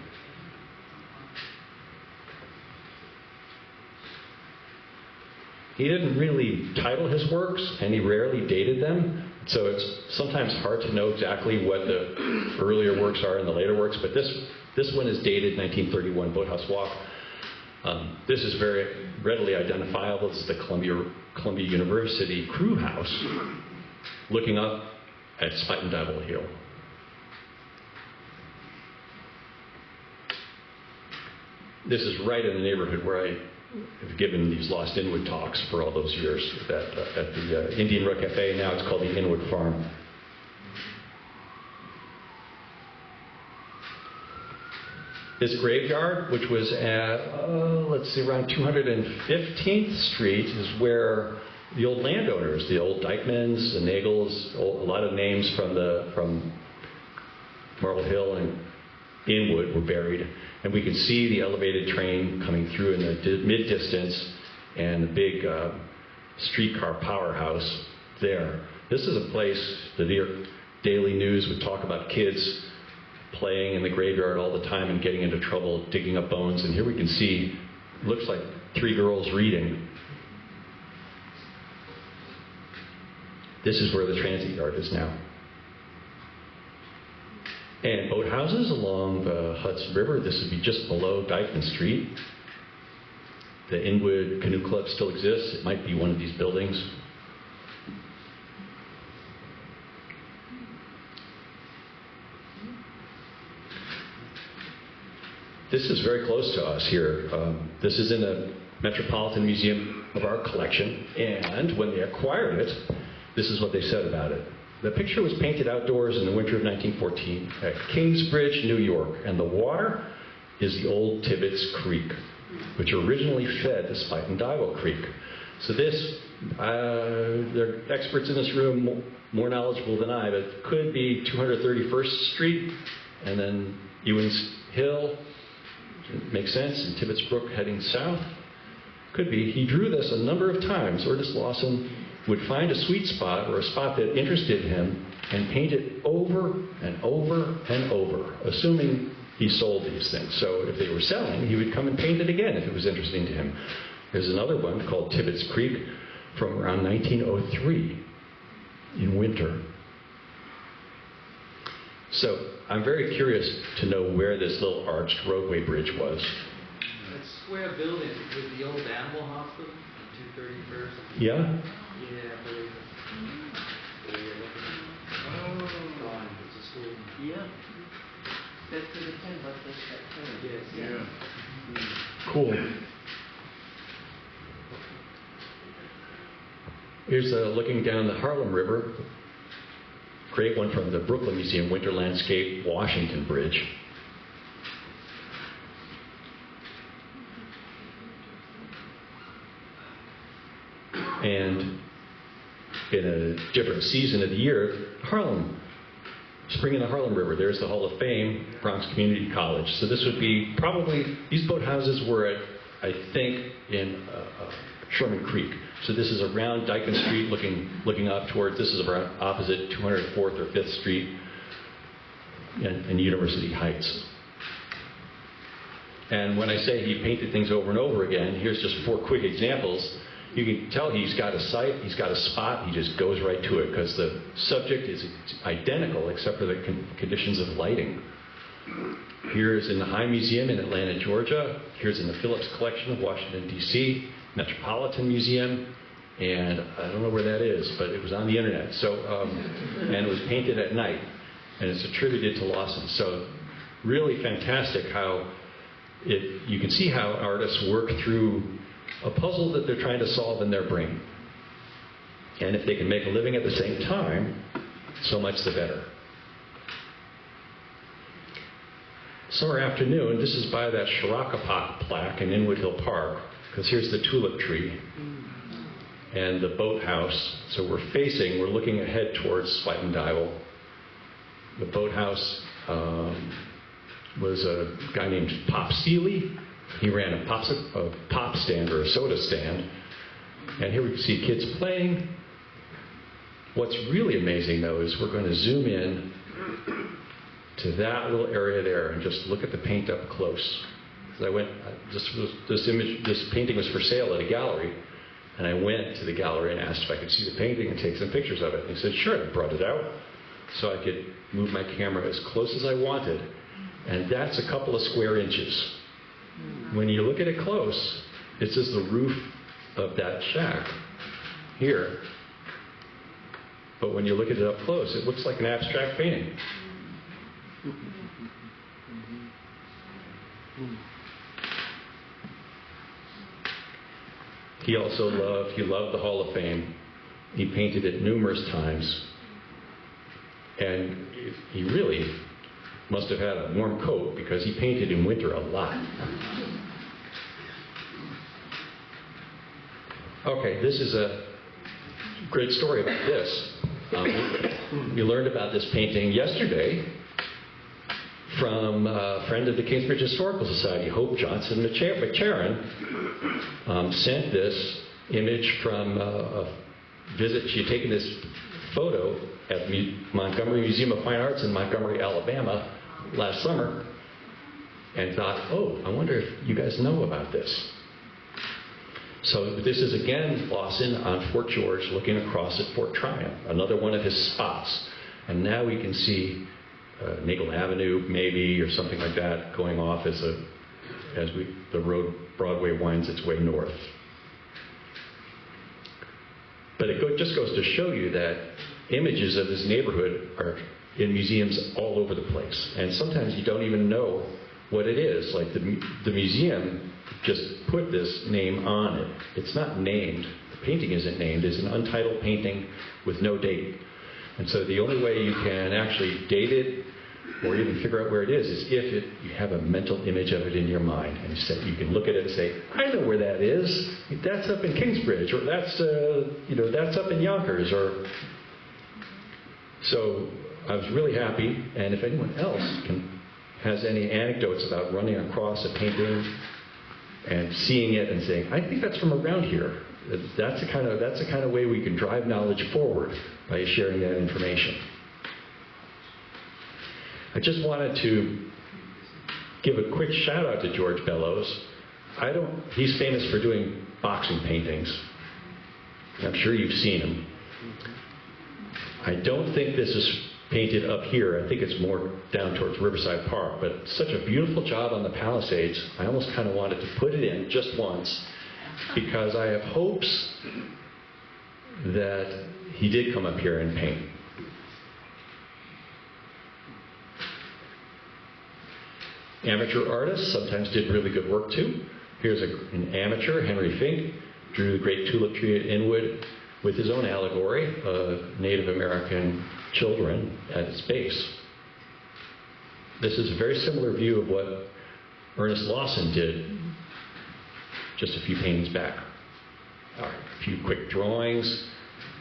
He didn't really title his works, and he rarely dated them, so it's sometimes hard to know exactly what the earlier works are and the later works, but this one is dated 1931, Boathouse Walk. This is very readily identifiable. This is the Columbia University crew house looking up at Spuyten Duyvil Hill. This is right in the neighborhood where I have given these Lost Inwood talks for all those years at the Indian Rook Cafe. Now it's called the Inwood Farm. This graveyard, which was at, around 215th Street, is where the old landowners, the old Dykmans, the Nagels, a lot of names from Marble Hill and Inwood were buried. And we could see the elevated train coming through in the mid-distance and the big streetcar powerhouse there. This is a place the New York Daily News would talk about kids playing in the graveyard all the time and getting into trouble, digging up bones. And here we can see, looks like 3 girls reading. This is where the transit yard is now. And boathouses along the Hudson River. This would be just below Dykeman Street. The Inwood Canoe Club still exists. It might be one of these buildings. This is very close to us here. This is in the Metropolitan Museum of Art collection. And when they acquired it, this is what they said about it. The picture was painted outdoors in the winter of 1914 at Kingsbridge, New York, and the water is the old Tibbetts Creek, which originally fed the Spuyten Duyvil Creek. So this, there are experts in this room more knowledgeable than I, but it could be 231st Street, and then Ewins Hill, makes sense, and Tibbetts Brook heading south. Could be. He drew this a number of times. Ernest Lawson would find a sweet spot or a spot that interested him and paint it over and over and over, assuming he sold these things. So if they were selling, he would come and paint it again if it was interesting to him. There's another one called Tibbetts Creek from around 1903 in winter. So I'm very curious to know where this little arched roadway bridge was. That square building with the old animal hospital on 231st. Yeah? Yeah, I believe it. Oh, it's a school. Yeah. That's to the 10 bus that Yes. Yeah. Cool. Here's looking down the Harlem River. Great one from the Brooklyn Museum, Winter Landscape, Washington Bridge. And in a different season of the year, Harlem, spring in the Harlem River. There's the Hall of Fame, Bronx Community College. So this would be probably, these boathouses were at, I think, in Sherman Creek. So this is around Dykeman Street looking up towards, this is around opposite 204th or 5th Street and University Heights. And when I say he painted things over and over again, here's just 4 quick examples. You can tell he's got a site, he's got a spot, he just goes right to it because the subject is identical except for the conditions of lighting. Here's in the High Museum in Atlanta, Georgia. Here's in the Phillips Collection of Washington, D.C., Metropolitan Museum. And I don't know where that is, but it was on the internet. So, and it was painted at night. And it's attributed to Lawson. So really fantastic how you can see how artists work through a puzzle that they're trying to solve in their brain. And if they can make a living at the same time, so much the better. Summer afternoon, this is by that Shirakapak plaque in Inwood Hill Park, because here's the tulip tree and the boathouse. So we're looking ahead towards Spuyten Duyvil. The boathouse was a guy named Pop Seeley. He ran a pop stand or a soda stand. And here we can see kids playing. What's really amazing, though, is we're going to zoom in to that little area there and just look at the paint up close. This painting was for sale at a gallery, and I went to the gallery and asked if I could see the painting and take some pictures of it. And he said, sure. I brought it out so I could move my camera as close as I wanted, and that's a couple of square inches. When you look at it close, it's just the roof of that shack here. But when you look at it up close, it looks like an abstract painting. He loved the Hall of Fame. He painted it numerous times. And he really must have had a warm coat because he painted in winter a lot. Okay, this is a great story about this. We learned about this painting yesterday from a friend of the Kingsbridge Historical Society, Hope Johnson McCharron, sent this image from a visit. She had taken this photo at the Montgomery Museum of Fine Arts in Montgomery, Alabama last summer, and thought, oh, I wonder if you guys know about this. So this is again Lawson on Fort George looking across at Fort Tryon, another one of his spots. And now we can see Nagle Avenue maybe or something like that going off as the road Broadway winds its way north. But it just goes to show you that images of this neighborhood are in museums all over the place. And sometimes you don't even know what it is. Like the museum just put this name on it. It's not named. The painting isn't named. It's an untitled painting with no date. And so the only way you can actually date it or even figure out where it is if you have a mental image of it in your mind. And you can look at it and say, I know where that is. That's up in Kingsbridge, or that's up in Yonkers. So I was really happy. And if anyone else has any anecdotes about running across a painting and seeing it and saying, I think that's from around here. That's the kind of way we can drive knowledge forward by sharing that information. I just wanted to give a quick shout out to George Bellows. He's famous for doing boxing paintings. I'm sure you've seen him. I don't think this is painted up here. I think it's more down towards Riverside Park, but such a beautiful job on the Palisades. I almost kind of wanted to put it in just once because I have hopes that he did come up here and paint. Amateur artists sometimes did really good work too. Here's an amateur, Henry Fink, drew the great tulip tree at Inwood with his own allegory of Native American children at its base. This is a very similar view of what Ernest Lawson did just a few paintings back. All right, a few quick drawings.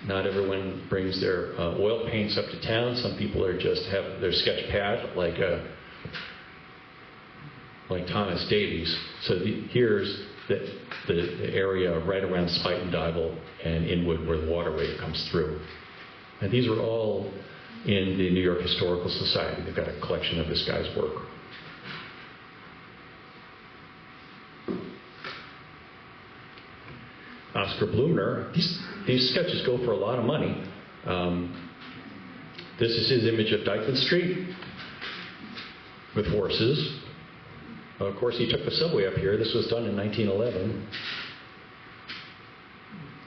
Not everyone brings their oil paints up to town. Some people have their sketch pad like Thomas Davies. So here's the area right around Spuyten Duyvil and Inwood where the waterway comes through. And these are all in the New York Historical Society. They've got a collection of this guy's work. Oscar Blumner. These sketches go for a lot of money. This is his image of Dyckman Street with horses. Of course, he took the subway up here. This was done in 1911.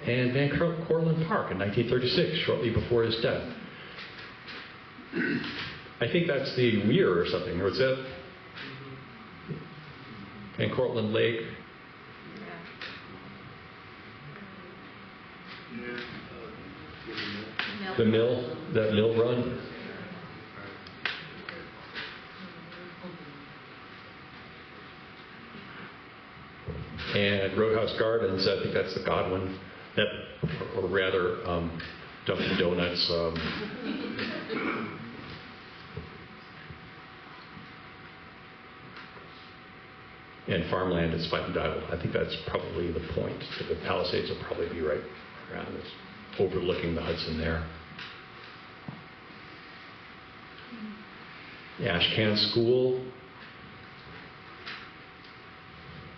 And Van Cortlandt Park in 1936, shortly before his death. I think that's the Weir or something. Or is that Van Cortlandt Lake? The mill, that mill run. And Roadhouse Gardens, I think that's the Godwin, that, or rather, Dunkin' Donuts. And farmland at Spuyten Duyvil. I think that's probably the point. The Palisades will probably be right around this, overlooking the Hudson there. The Ashcan School,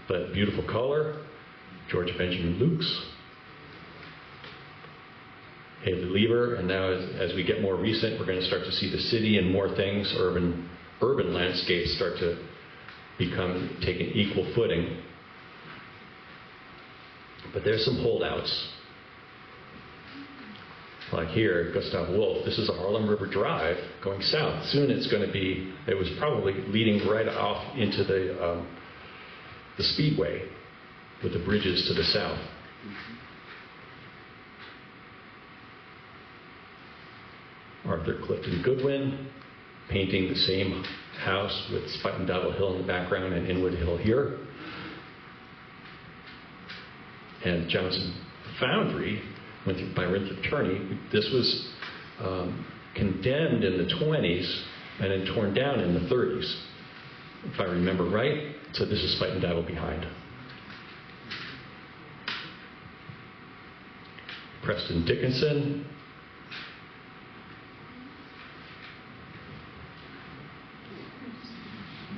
but beautiful color. George Benjamin Luke's. Haley Lever, and now as we get more recent, we're going to start to see the city and more things, urban landscapes start to take an equal footing. But there's some holdouts. Like here, Gustav Wolf, this is a Harlem River Drive going south. Soon it's going to be, it was probably leading right off into the Speedway with the bridges to the south. Arthur Clifton Goodwin, painting the same house with Spuyten Duyvil Hill in the background and Inwood Hill here. And Johnson Foundry, by Winthrop Turney. This was condemned in the 20s and then torn down in the 30s, if I remember right. So this is Spuyten Duyvil behind. Preston Dickinson.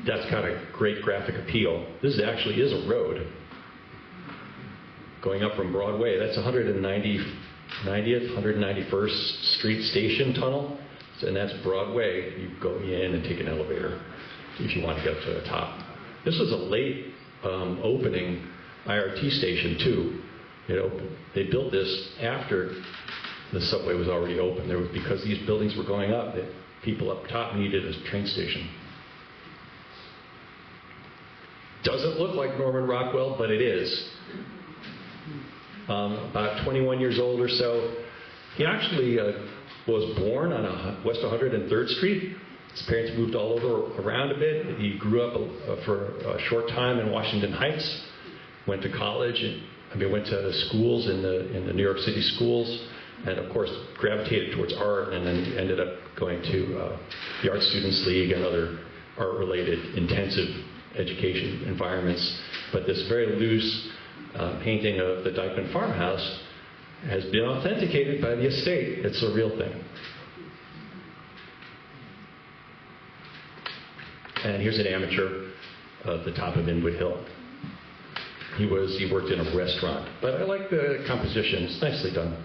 That's got a great graphic appeal. This actually is a road going up from Broadway. That's 190th, 191st Street Station Tunnel, and that's Broadway. You go in and take an elevator if you want to get up to the top. This was a late opening IRT station too. They built this after the subway was already open. Because these buildings were going up, that people up top needed a train station. Doesn't look like Norman Rockwell, but it is. About 21 years old or so. He actually was born on West 103rd Street. His parents moved all over around a bit. He grew up for a short time in Washington Heights, went to college, went to schools in the New York City schools, and of course gravitated towards art, and then ended up going to the Art Students League and other art-related intensive education environments. But this very loose painting of the Dyckman farmhouse has been authenticated by the estate. It's a real thing. And here's an amateur at the top of Inwood Hill. He worked in a restaurant, but I like the composition. It's nicely done.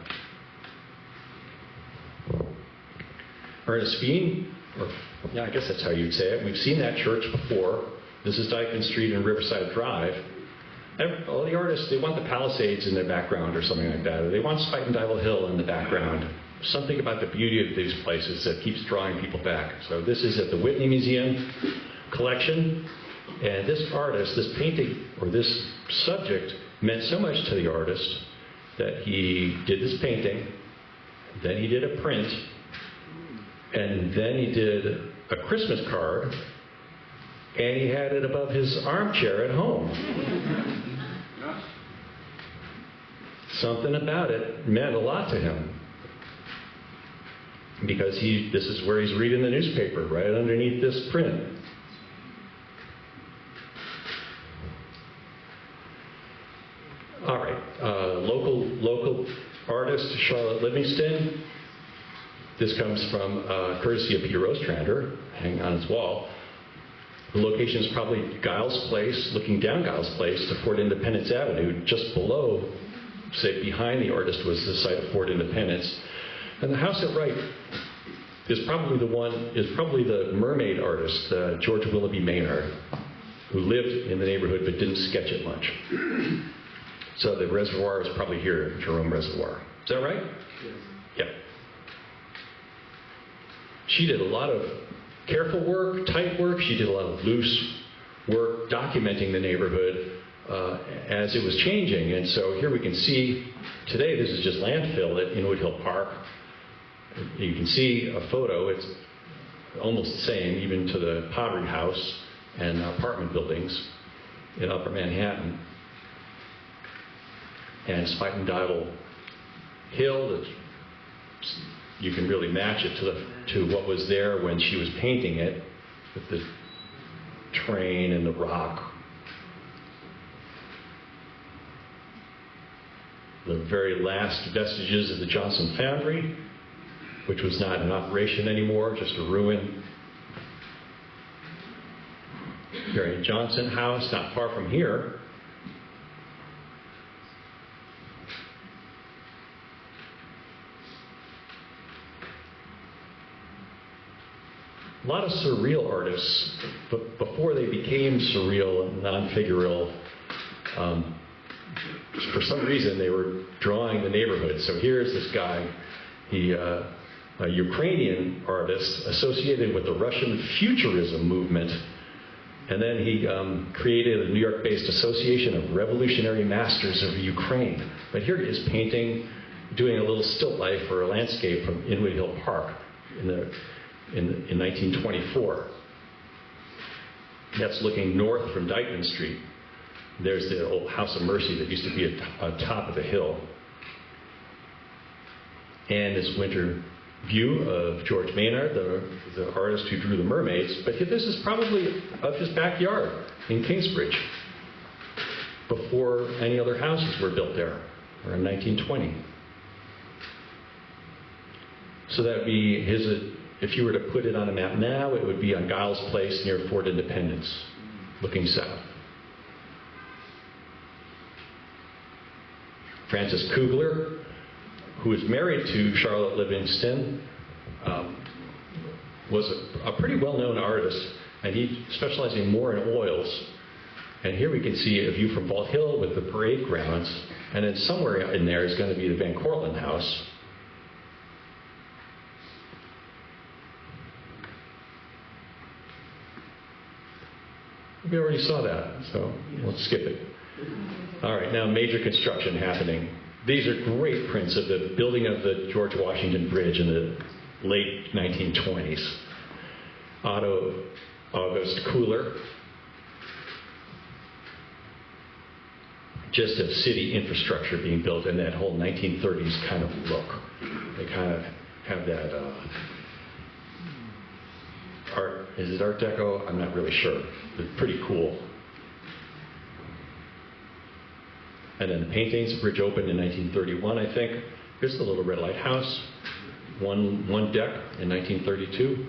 Ernest Bean, yeah, I guess that's how you'd say it. We've seen that church before. This is Dyckman Street and Riverside Drive. All the artists, they want the Palisades in their background or something like that, or they want Spuyten Duyvil Hill in the background. Something about the beauty of these places that keeps drawing people back. So this is at the Whitney Museum collection, and this artist, this painting, or this subject, meant so much to the artist that he did this painting, then he did a print, and then he did a Christmas card, and he had it above his armchair at home. Something about it meant a lot to him. Because this is where he's reading the newspaper, right underneath this print. All right, local artist Charlotte Livingston. This comes from courtesy of Peter Ostrander, hanging on his wall. The location is probably Giles Place, looking down Giles Place to Fort Independence Avenue, just below say behind the artist was the site of Fort Independence. And the house at right is probably the mermaid artist, George Willoughby Maynard, who lived in the neighborhood but didn't sketch it much. So the reservoir is probably here, Jerome Reservoir. Is that right? Yes. Yeah. She did a lot of careful work, tight work. She did a lot of loose work documenting the neighborhood as it was changing. And so here we can see, today this is just landfill at Inwood Hill Park. You can see a photo, it's almost the same, even to the Pottery House and apartment buildings in Upper Manhattan. And Spuyten Duyvil Hill, you can really match it to what was there when she was painting it, with the train and the rock. The very last vestiges of the Johnson Foundry, which was not in operation anymore, just a ruin. Mary Johnson House, not far from here. A lot of surreal artists, but before they became surreal and non-figural, for some reason they were drawing the neighborhood. So here's this guy, a Ukrainian artist associated with the Russian Futurism movement, and then he created a New York-based Association of Revolutionary Masters of Ukraine. But here he is painting, doing a little still life or a landscape from Inwood Hill Park in 1924. That's looking north from Dyckman Street. There's the old House of Mercy that used to be on top of the hill. And this winter view of George Maynard, the artist who drew the mermaids. But this is probably of his backyard in Kingsbridge, before any other houses were built there, or in 1920. So that would be if you were to put it on a map now, it would be on Giles Place near Fort Independence, looking south. Francis Kugler, who was married to Charlotte Livingston, was a pretty well-known artist, and he specialized more in oils. And here we can see a view from Vault Hill with the parade grounds, and then somewhere in there is going to be the Van Cortlandt House. We already saw that, so let's skip it. All right, now major construction happening. These are great prints of the building of the George Washington Bridge in the late 1920s. Otto August Kuhler. Just of city infrastructure being built in that whole 1930s kind of look. They kind of have that art. Is it Art Deco? I'm not really sure. But pretty cool. And then the paintings, the bridge opened in 1931, I think. Here's the little red light house. One deck in 1932.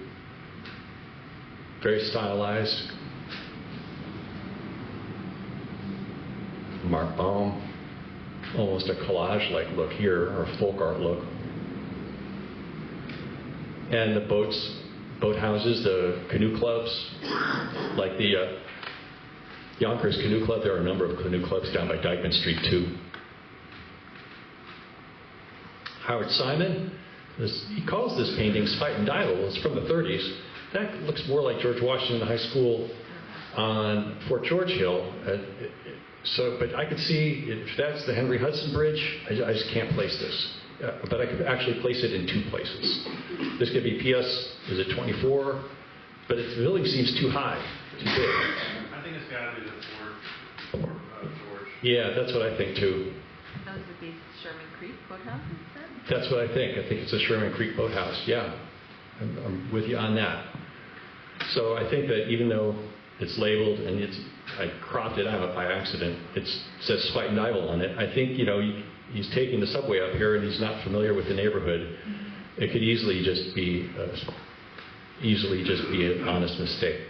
Very stylized. Mark Baum. Almost a collage-like look here, or a folk art look. And the boat houses, the canoe clubs, like the Yonkers Canoe Club. There are a number of canoe clubs down by Dyckman Street, too. Howard Simon, he calls this painting Spuyten Duyvil. It's from the 30s. That looks more like George Washington High School on Fort George Hill. But I could see, if that's the Henry Hudson Bridge, I just can't place this. But I could actually place it in two places. This could be PS, is it 24? But the building seems too high, too big. I think it's got to be the Fort George. Yeah, that's what I think too. Those would be Sherman Creek boathouses then? That's what I think. I think it's a Sherman Creek boathouse. Yeah, I'm with you on that. So I think that even though it's labeled and I cropped it out by accident, it says Spuyten Duyvil on it. I think, he's taking the subway up here and he's not familiar with the neighborhood. It could easily just be an honest mistake.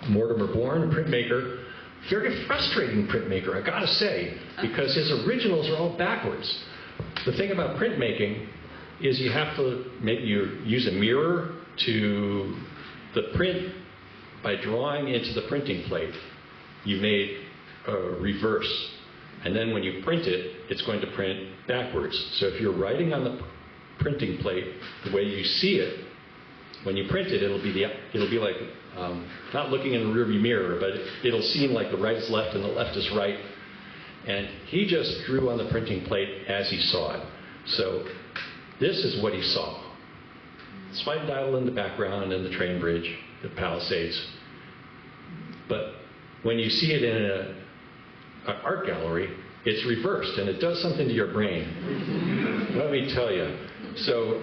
Mortimer Bourne, a printmaker, very frustrating printmaker, I gotta say, because his originals are all backwards. The thing about printmaking is you have to maybe you use a mirror to the print by drawing into the printing plate. You made a reverse. And then when you print it, it's going to print backwards. So if you're writing on the printing plate the way you see it, when you print it, it'll be like not looking in the rearview mirror, but it'll seem like the right is left and the left is right. And he just drew on the printing plate as he saw it. So this is what he saw. Spuyten Duyvil in the background and the train bridge, the Palisades. But when you see it in an art gallery, it's reversed, and it does something to your brain. Let me tell you. So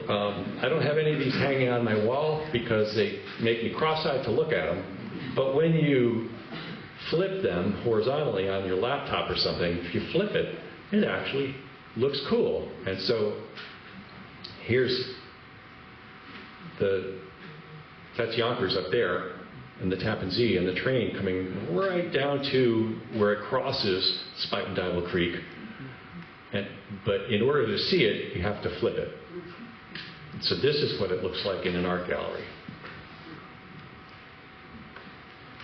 I don't have any of these hanging on my wall because they make me cross-eyed to look at them. But when you flip them horizontally on your laptop or something, if you flip it, it actually looks cool. And so here's that's Yonkers up there, and the Tappan Zee, and the train coming right down to where it crosses Spuyten Duyvil Creek. But in order to see it, you have to flip it. So this is what it looks like in an art gallery.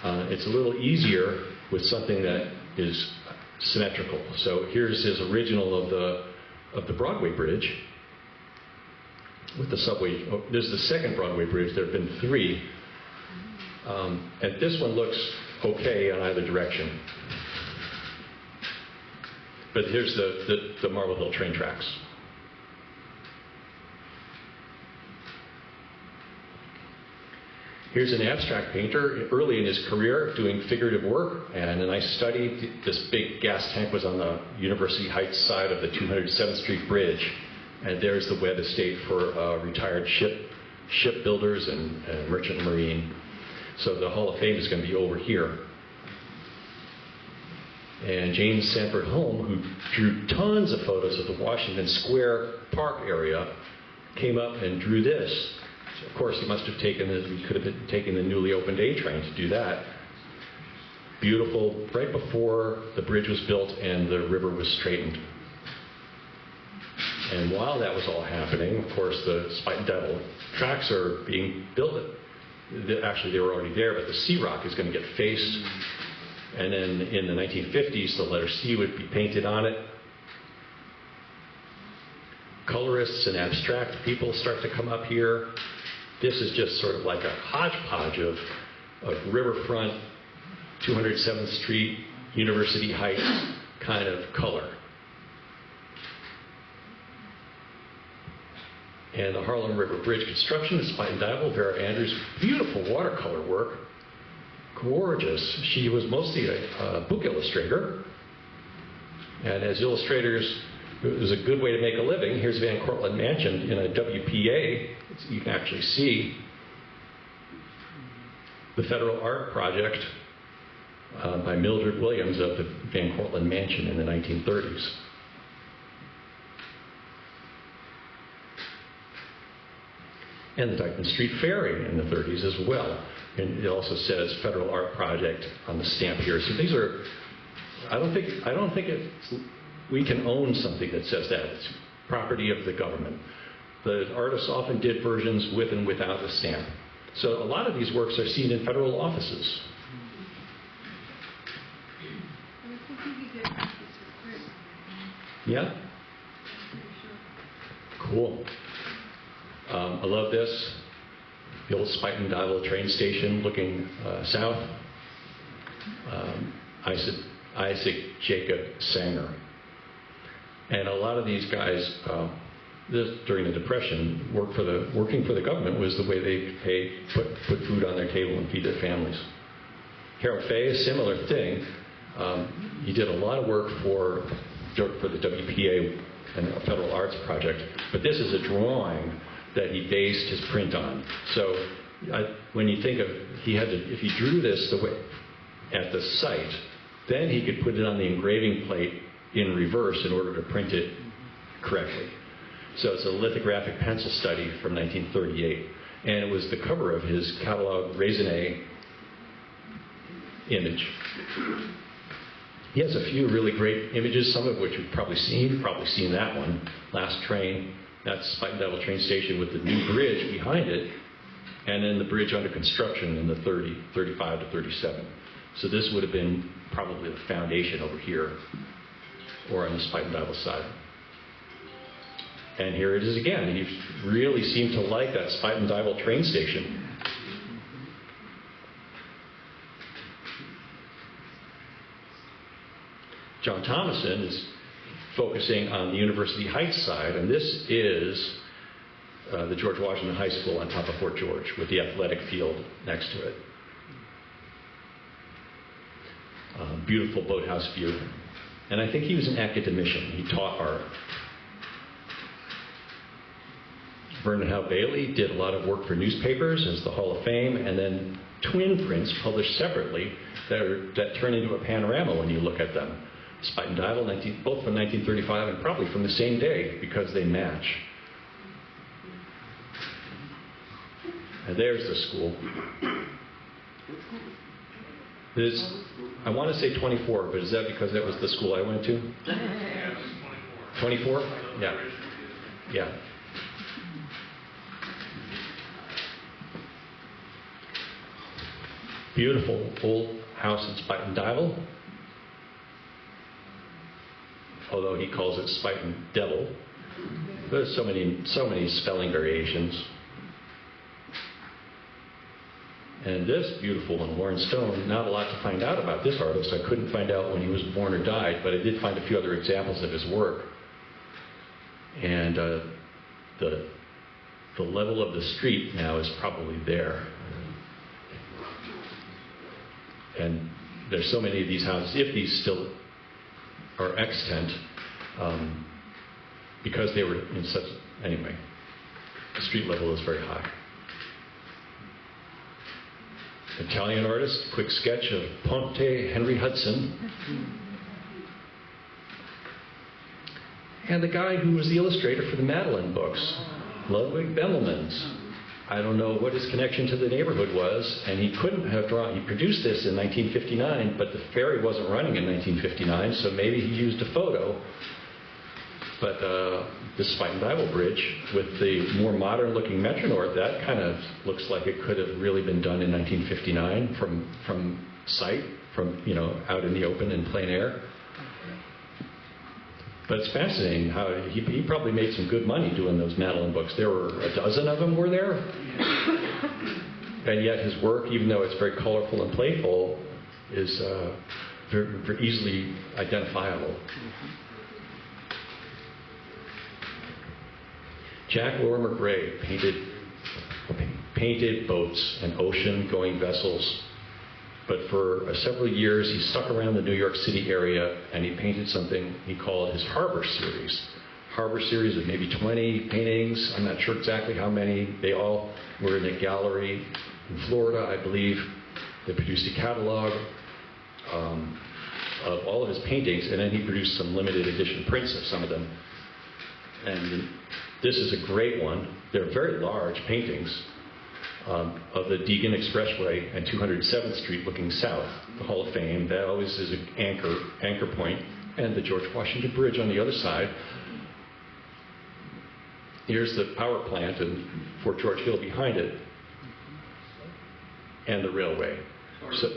It's a little easier with something that is symmetrical. So here's his original of the Broadway Bridge with the subway. Oh, this is the second Broadway bridge. There have been 3. And this one looks okay on either direction. But here's the Marble Hill train tracks. Here's an abstract painter early in his career doing figurative work, and a nice study. This big gas tank was on the University Heights side of the 207th Street Bridge, and there's the Webb estate for retired shipbuilders and merchant marine. So the Hall of Fame is going to be over here. And James Sanford Holm, who drew tons of photos of the Washington Square Park area, came up and drew this. So of course, he must have taken this. We could have been taking the newly opened A train to do that. Beautiful, right before the bridge was built and the river was straightened. And while that was all happening, of course, the Spuyten Duyvil tracks are being built. Actually, they were already there, but the Sea Rock is going to get faced. And then in the 1950s, the letter C would be painted on it. Colorists and abstract people start to come up here. This is just sort of like a hodgepodge of riverfront, 207th Street, University Heights kind of color. And the Harlem River Bridge construction is Spuyten Duyvil, Vera Andrews, beautiful watercolor work. Gorgeous. She was mostly a book illustrator. And as illustrators, it was a good way to make a living. Here's Van Cortlandt Mansion in a WPA. You can actually see the Federal Art Project by Mildred Williams of the Van Cortlandt Mansion in the 1930s. And the Dyckman Street Ferry in the 30s as well. And it also says Federal Art Project on the stamp here. So these are, I don't think we can own something that says that. It's property of the government. The artists often did versions with and without the stamp. So a lot of these works are seen in federal offices. Yeah? Cool. I love this. The old Spuyten Duyvil train station looking south. Isaac Jacob Sanger. And a lot of these guys, during the Depression, working for the government was the way they put food on their table and feed their families. Harold Fay, a similar thing. He did a lot of work for the WPA and the Federal Arts Project, but this is a drawing that he based his print on. So when you think of, if he drew this the way at the site, then he could put it on the engraving plate in reverse in order to print it correctly. So it's a lithographic pencil study from 1938. And it was the cover of his catalog raisonné image. He has a few really great images, some of which you've probably seen that one, Last Train. That's Spuyten Duyvil train station with the new bridge behind it, and then the bridge under construction in the 35 to 37. So this would have been probably the foundation over here, or on the Spuyten Duyvil side. And here it is again. He really seemed to like that Spuyten Duyvil train station. John Thomason is focusing on the University Heights side, and this is the George Washington High School on top of Fort George with the athletic field next to it. Beautiful boathouse view. And I think he was an academician. He taught art. Vernon Howe Bailey did a lot of work for newspapers as the Hall of Fame, and then twin prints published separately that turn into a panorama when you look at them. Spuyten Duyvil, both from 1935 and probably from the same day because they match. And there's the school. I want to say 24, but is that because that was the school I went to? Yeah, it was 24? 24. Yeah. Yeah. Beautiful old house in Spuyten Duyvil. Although he calls it Spuyten Devil. There's so many spelling variations. And this beautiful one, Warren Stone, not a lot to find out about this artist. I couldn't find out when he was born or died, but I did find a few other examples of his work. And the level of the street now is probably there. And there's so many of these houses, if these still are extant, because they were in such, anyway, the street level is very high. Italian artist, quick sketch of Ponte Henry Hudson. And the guy who was the illustrator for the Madeline books, Ludwig Bemelmans. I don't know what his connection to the neighborhood was, and he couldn't have drawn. He produced this in 1959, but the ferry wasn't running in 1959, so maybe he used a photo. But the Spuyten Duyvil Bridge, with the more modern-looking Metro North, that kind of looks like it could have really been done in 1959 from sight, from out in the open in plain air. But it's fascinating how he probably made some good money doing those Madeline books. There were a dozen of them were there. And yet his work, even though it's very colorful and playful, is very, very easily identifiable. Jack Lorimer Gray painted boats and ocean-going vessels. But for several years, he stuck around the New York City area, and he painted something he called his Harbor Series. Harbor Series of maybe 20 paintings. I'm not sure exactly how many. They all were in a gallery in Florida, I believe. They produced a catalog of all of his paintings, and then he produced some limited edition prints of some of them. And this is a great one. They're very large paintings. Of the Deegan Expressway and 207th Street looking south, the Hall of Fame. That always is an anchor point, and the George Washington Bridge on the other side. Here's the power plant and Fort George Hill behind it, and the railway. So,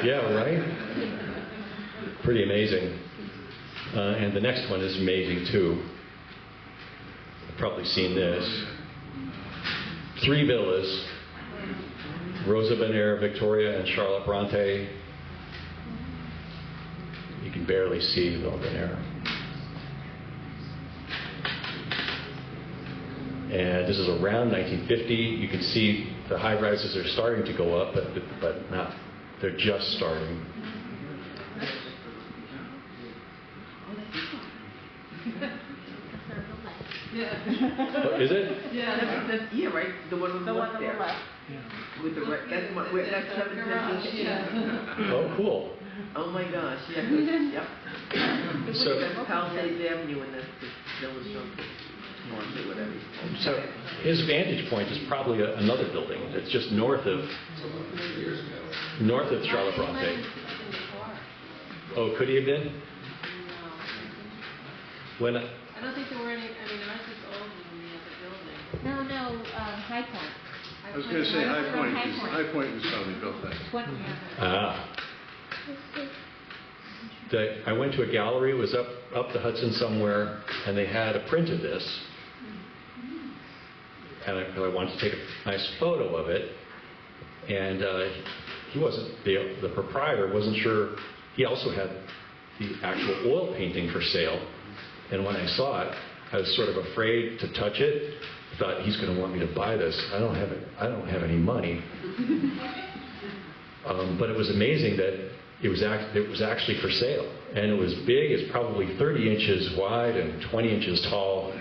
yeah, right? Pretty amazing. And the next one is amazing too. Probably seen this. 3 villas, Rosa Bonheur, Victoria, and Charlotte Bronte. You can barely see Villa Bonheur. And this is around 1950. You can see the high-rises are starting to go up, but not. They're just starting. Oh, is it? Yeah, that's right. The one on the left there. With the right, that's 717. Oh, cool. Oh my gosh, yeah. 'Cause- yep. So, That's Palisades Avenue, and that's the Village Junction. or whatever. So his vantage point is probably another building that's just north of Charlotte Bronte. Oh, could he have been? When I don't think there were any, I mean, ours is older than the other building. No, High Point. I was going to say High Point was probably built then. I went to a gallery, it was up the Hudson somewhere, and they had a print of this. And I wanted to take a nice photo of it. And he wasn't, the proprietor wasn't sure. He also had the actual oil painting for sale. And when I saw it, I was sort of afraid to touch it. Thought, he's going to want me to buy this. I don't have any money. But it was amazing that it was actually for sale, and it was big. It's probably 30 inches wide and 20 inches tall.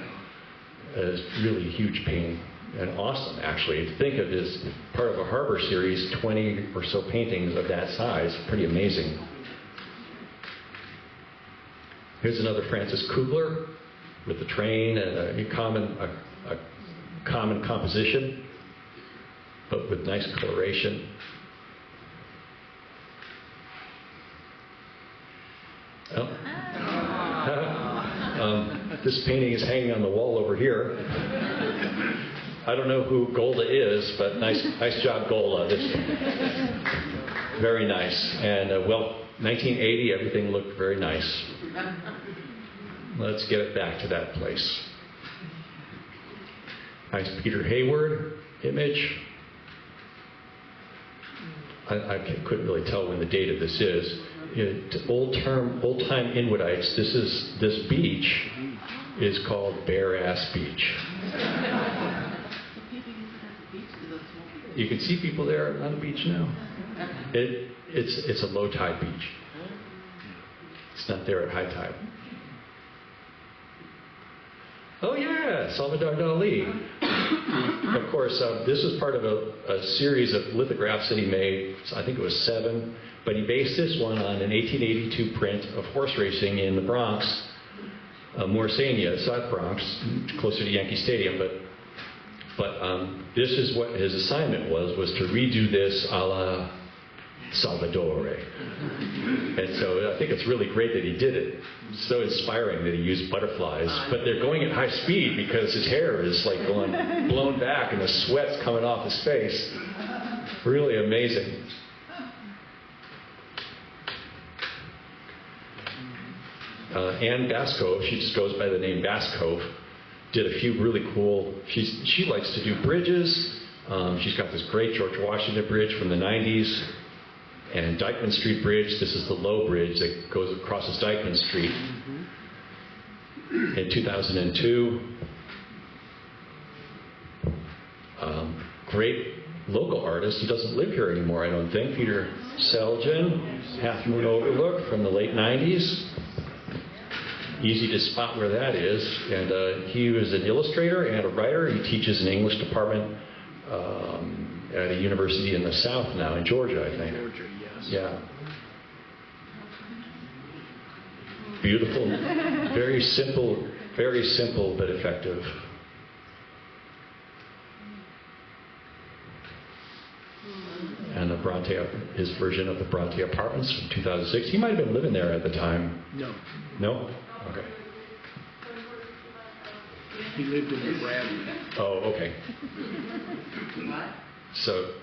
It's really a huge painting, and awesome actually. To think of as part of a harbor series, 20 or so paintings of that size, pretty amazing. Here's another Francis Kugler with the train and a common composition, but with nice coloration. This painting is hanging on the wall over here. I don't know who Golda is, but nice job, Golda. Very nice. And 1980, everything looked very nice. Let's get it back to that place. Nice Peter Hayward image. I couldn't really tell when the date of this is. Old-time Inwoodites, this beach is called Bare Ass Beach. You can see people there on the beach now. It's a low tide beach. It's not there at high tide. Oh yeah, Salvador Dali. Of course, this was part of a series of lithographs that he made. I think it was 7. But he based this one on an 1882 print of horse racing in the Bronx, Morrisania, South Bronx, closer to Yankee Stadium. But this is what his assignment was to redo this a la Salvadore. And so I think it's really great that he did it. It's so inspiring that he used butterflies. But they're going at high speed because his hair is like going blown back and the sweat's coming off his face. Really amazing. Anne Bascove, she just goes by the name Bascove, did a few really cool, she likes to do bridges. She's got this great George Washington Bridge from the 90s, and Dyckman Street Bridge. This is the low bridge that crosses Dyckman Street. In 2002, great local artist. He doesn't live here anymore, I don't think. Peter Seljan, Half Moon Overlook from the late 90s. Easy to spot where that is. And he was an illustrator and a writer. He teaches in the English department at a university in the South now, in Georgia, I think. Georgia, yes. Yeah. Beautiful, very simple but effective. And the Bronte, his version of the Bronte Apartments from 2006. He might have been living there at the time. No, No? Okay. he lived in the Bradley. Oh, okay. So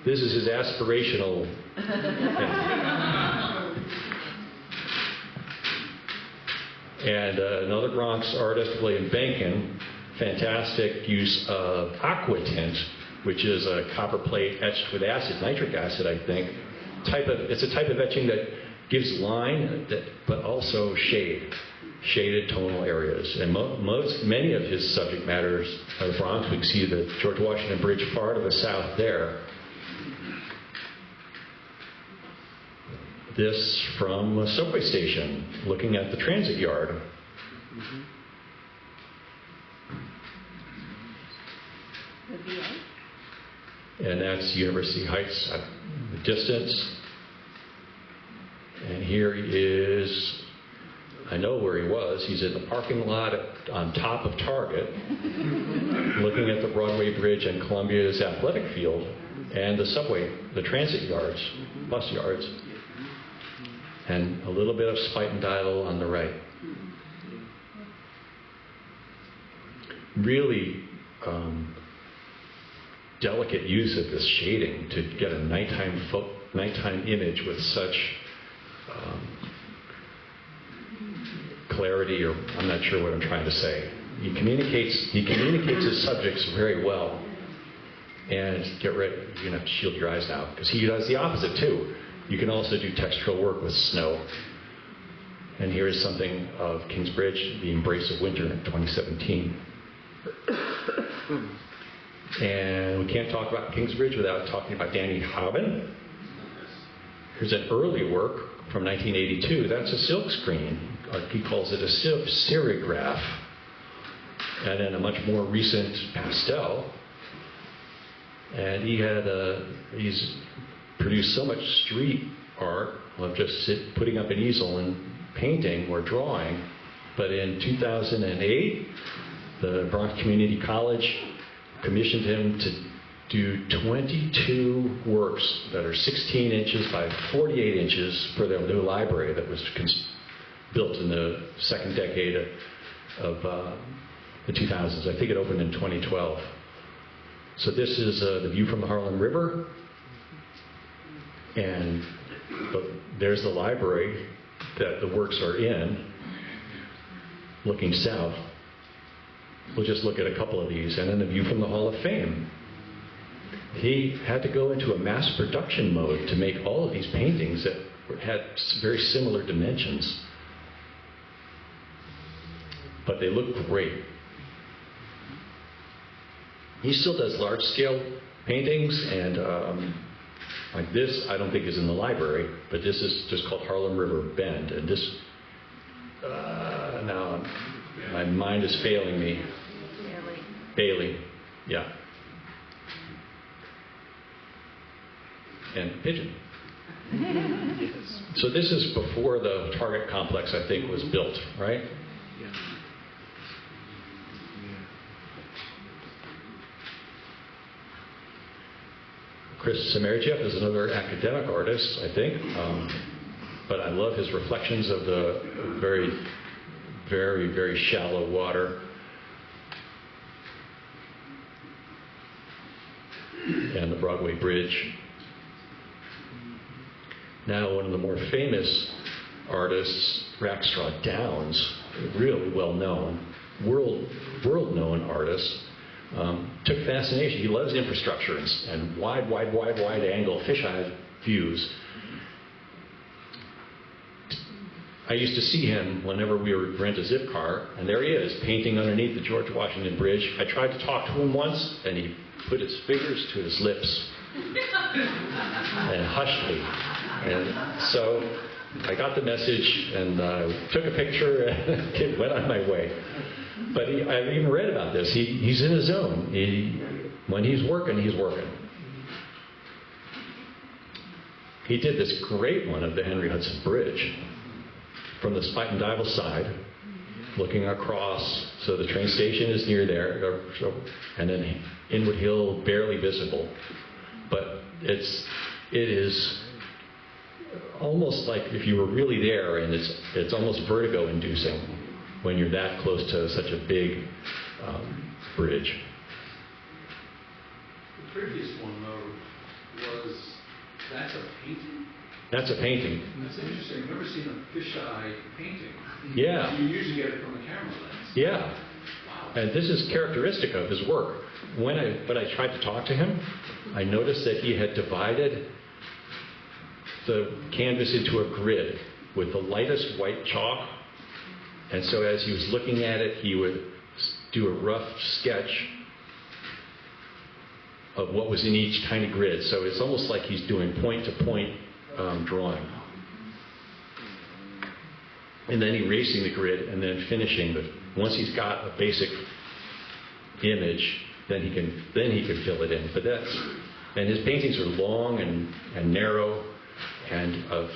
this is his aspirational thing. And another Bronx artist, William Benkin, fantastic use of aqua tint, which is a copper plate etched with acid, nitric acid, I think. It's a type of etching that gives line, but also shaded tonal areas. And many of his subject matters are the Bronx. We can see the George Washington Bridge far to the south there. This from a subway station, looking at the transit yard. The VA? And that's University Heights at the distance. And here he is, I know where he was. he's in the parking lot on top of Target, looking at the Broadway Bridge and Columbia's athletic field, and the subway, the transit yards, bus yards, and a little bit of Spuyten Duyvil on the right. Really delicate use of this shading to get a nighttime image with such clarity, or I'm not sure what I'm trying to say. He communicates his subjects very well. And get ready, you're going to have to shield your eyes now, because he does the opposite too. You can also do textural work with snow. And here is something of Kingsbridge, The Embrace of Winter, 2017. And we can't talk about Kingsbridge without talking about Danny Hobbin. Here's an early work from 1982. That's a silk screen. He calls it a serigraph. And then a much more recent pastel. And he's produced so much street art of just putting up an easel and painting or drawing. But in 2008, the Bronx Community College commissioned him to do 22 works that are 16 inches by 48 inches for their new library that was built in the second decade of the 2000s. I think it opened in 2012. So this is the view from the Harlem River, and there's the library that the works are in, looking south. We'll just look at a couple of these, and then the view from the Hall of Fame. He had to go into a mass production mode to make all of these paintings that had very similar dimensions, but they look great. He still does large-scale paintings, and like this, I don't think is in the library, but this is just called Harlem River Bend, and this, now my mind is failing me. Bailey, yeah. And Pigeon. So this is before the Target complex, I think, was built, right? Yeah. Chris Samerjeff is another academic artist, I think, but I love his reflections of the very, very, very shallow water. And the Broadway Bridge. Now, one of the more famous artists, Rackstraw Downs, really well-known, world-known artist, took fascination. He loves infrastructure and wide angle fisheye views. I used to see him whenever we would rent a zip car, and there he is, painting underneath the George Washington Bridge. I tried to talk to him once, and he put his fingers to his lips and hushed me. And so I got the message and took a picture and went on my way. But I've even read about this. He's in his zone. When he's working, he's working. He did this great one of the Henry Hudson Bridge from the Spuyten Duyvil side, looking across. So the train station is near there, and then Inwood Hill barely visible. But it is almost like if you were really there, and it's almost vertigo-inducing when you're that close to such a big bridge. The previous one, though, that's a painting? That's a painting. That's interesting. I've never seen a fisheye painting. Yeah. You usually get it from a camera lens. Yeah. Wow. And this is characteristic of his work. When I tried to talk to him, I noticed that he had divided the canvas into a grid with the lightest white chalk. And so as he was looking at it, he would do a rough sketch of what was in each tiny grid. So it's almost like he's doing point-to-point drawing. And then erasing the grid and then finishing. But once he's got a basic image, then he can fill it in. And his paintings are long and narrow and of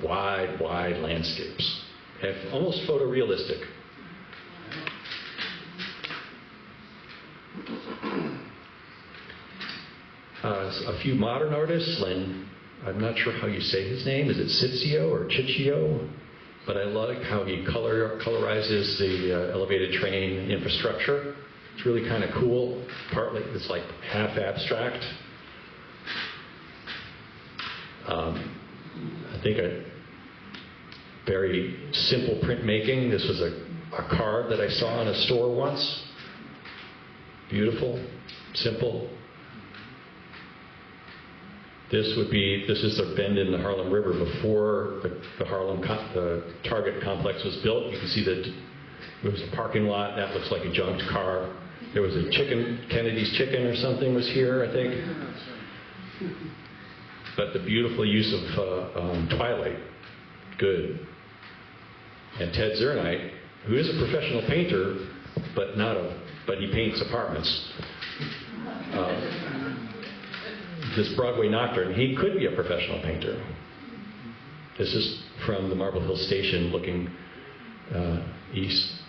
wide landscapes. And almost photorealistic. a few modern artists, and I'm not sure how you say his name. Is it Ciccio or Ciccio? But I like how he colorizes the elevated train infrastructure. It's really kind of cool. Partly, it's like half abstract. I think a very simple printmaking. This was a card that I saw in a store once. Beautiful, simple. This is the bend in the Harlem River before the Target complex was built. You can see that there was a parking lot. That looks like a junked car. There was a chicken, Kennedy's Chicken or something was here, I think. But the beautiful use of twilight, good. And Ted Zernite, who is a professional painter, but he paints apartments. This Broadway Nocturne, he could be a professional painter. This is from the Marble Hill Station looking east.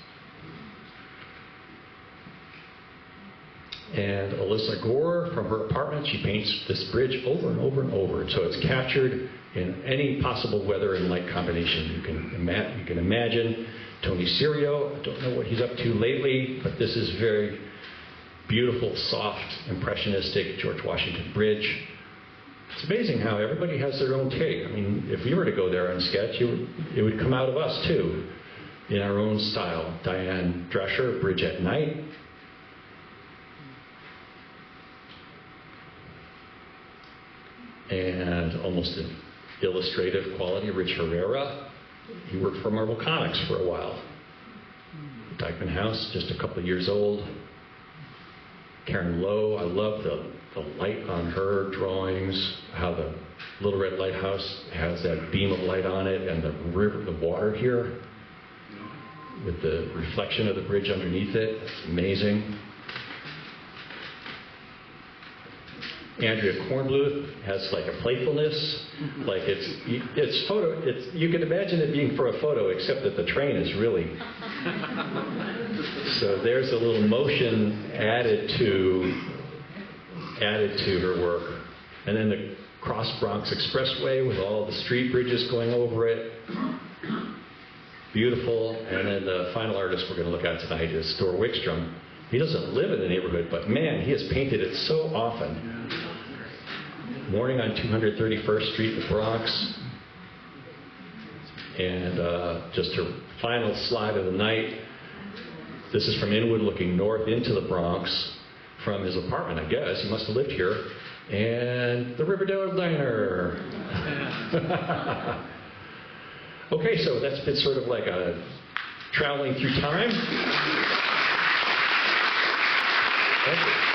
And Alyssa Gore, from her apartment, she paints this bridge over and over and over. So it's captured in any possible weather and light combination you can imagine. Tony Serio, I don't know what he's up to lately, but this is very beautiful, soft, impressionistic George Washington Bridge. It's amazing how everybody has their own take. I mean, if we were to go there and sketch, it would come out of us too, in our own style. Diane Drescher, Bridge at Night. And almost an illustrative quality, Rich Herrera. He worked for Marvel Comics for a while. Dyckman House, just a couple of years old. Karen Lowe, I love the light on her drawings, how the Little Red Lighthouse has that beam of light on it, and the river, the water here, with the reflection of the bridge underneath it. It's amazing. Andrea Kornbluth has like a playfulness, like you can imagine it being for a photo, except that the train is really. So there's a little motion added to her work, and then the Cross Bronx Expressway with all the street bridges going over it, beautiful. And then the final artist we're going to look at tonight is Stor Wickstrom. He doesn't live in the neighborhood, but man, he has painted it so often. Morning on 231st Street in the Bronx. And just her final slide of the night. This is from Inwood looking north into the Bronx from his apartment, I guess. He must have lived here. And the Riverdale Diner. Okay, so that's been sort of like a traveling through time. Thank you.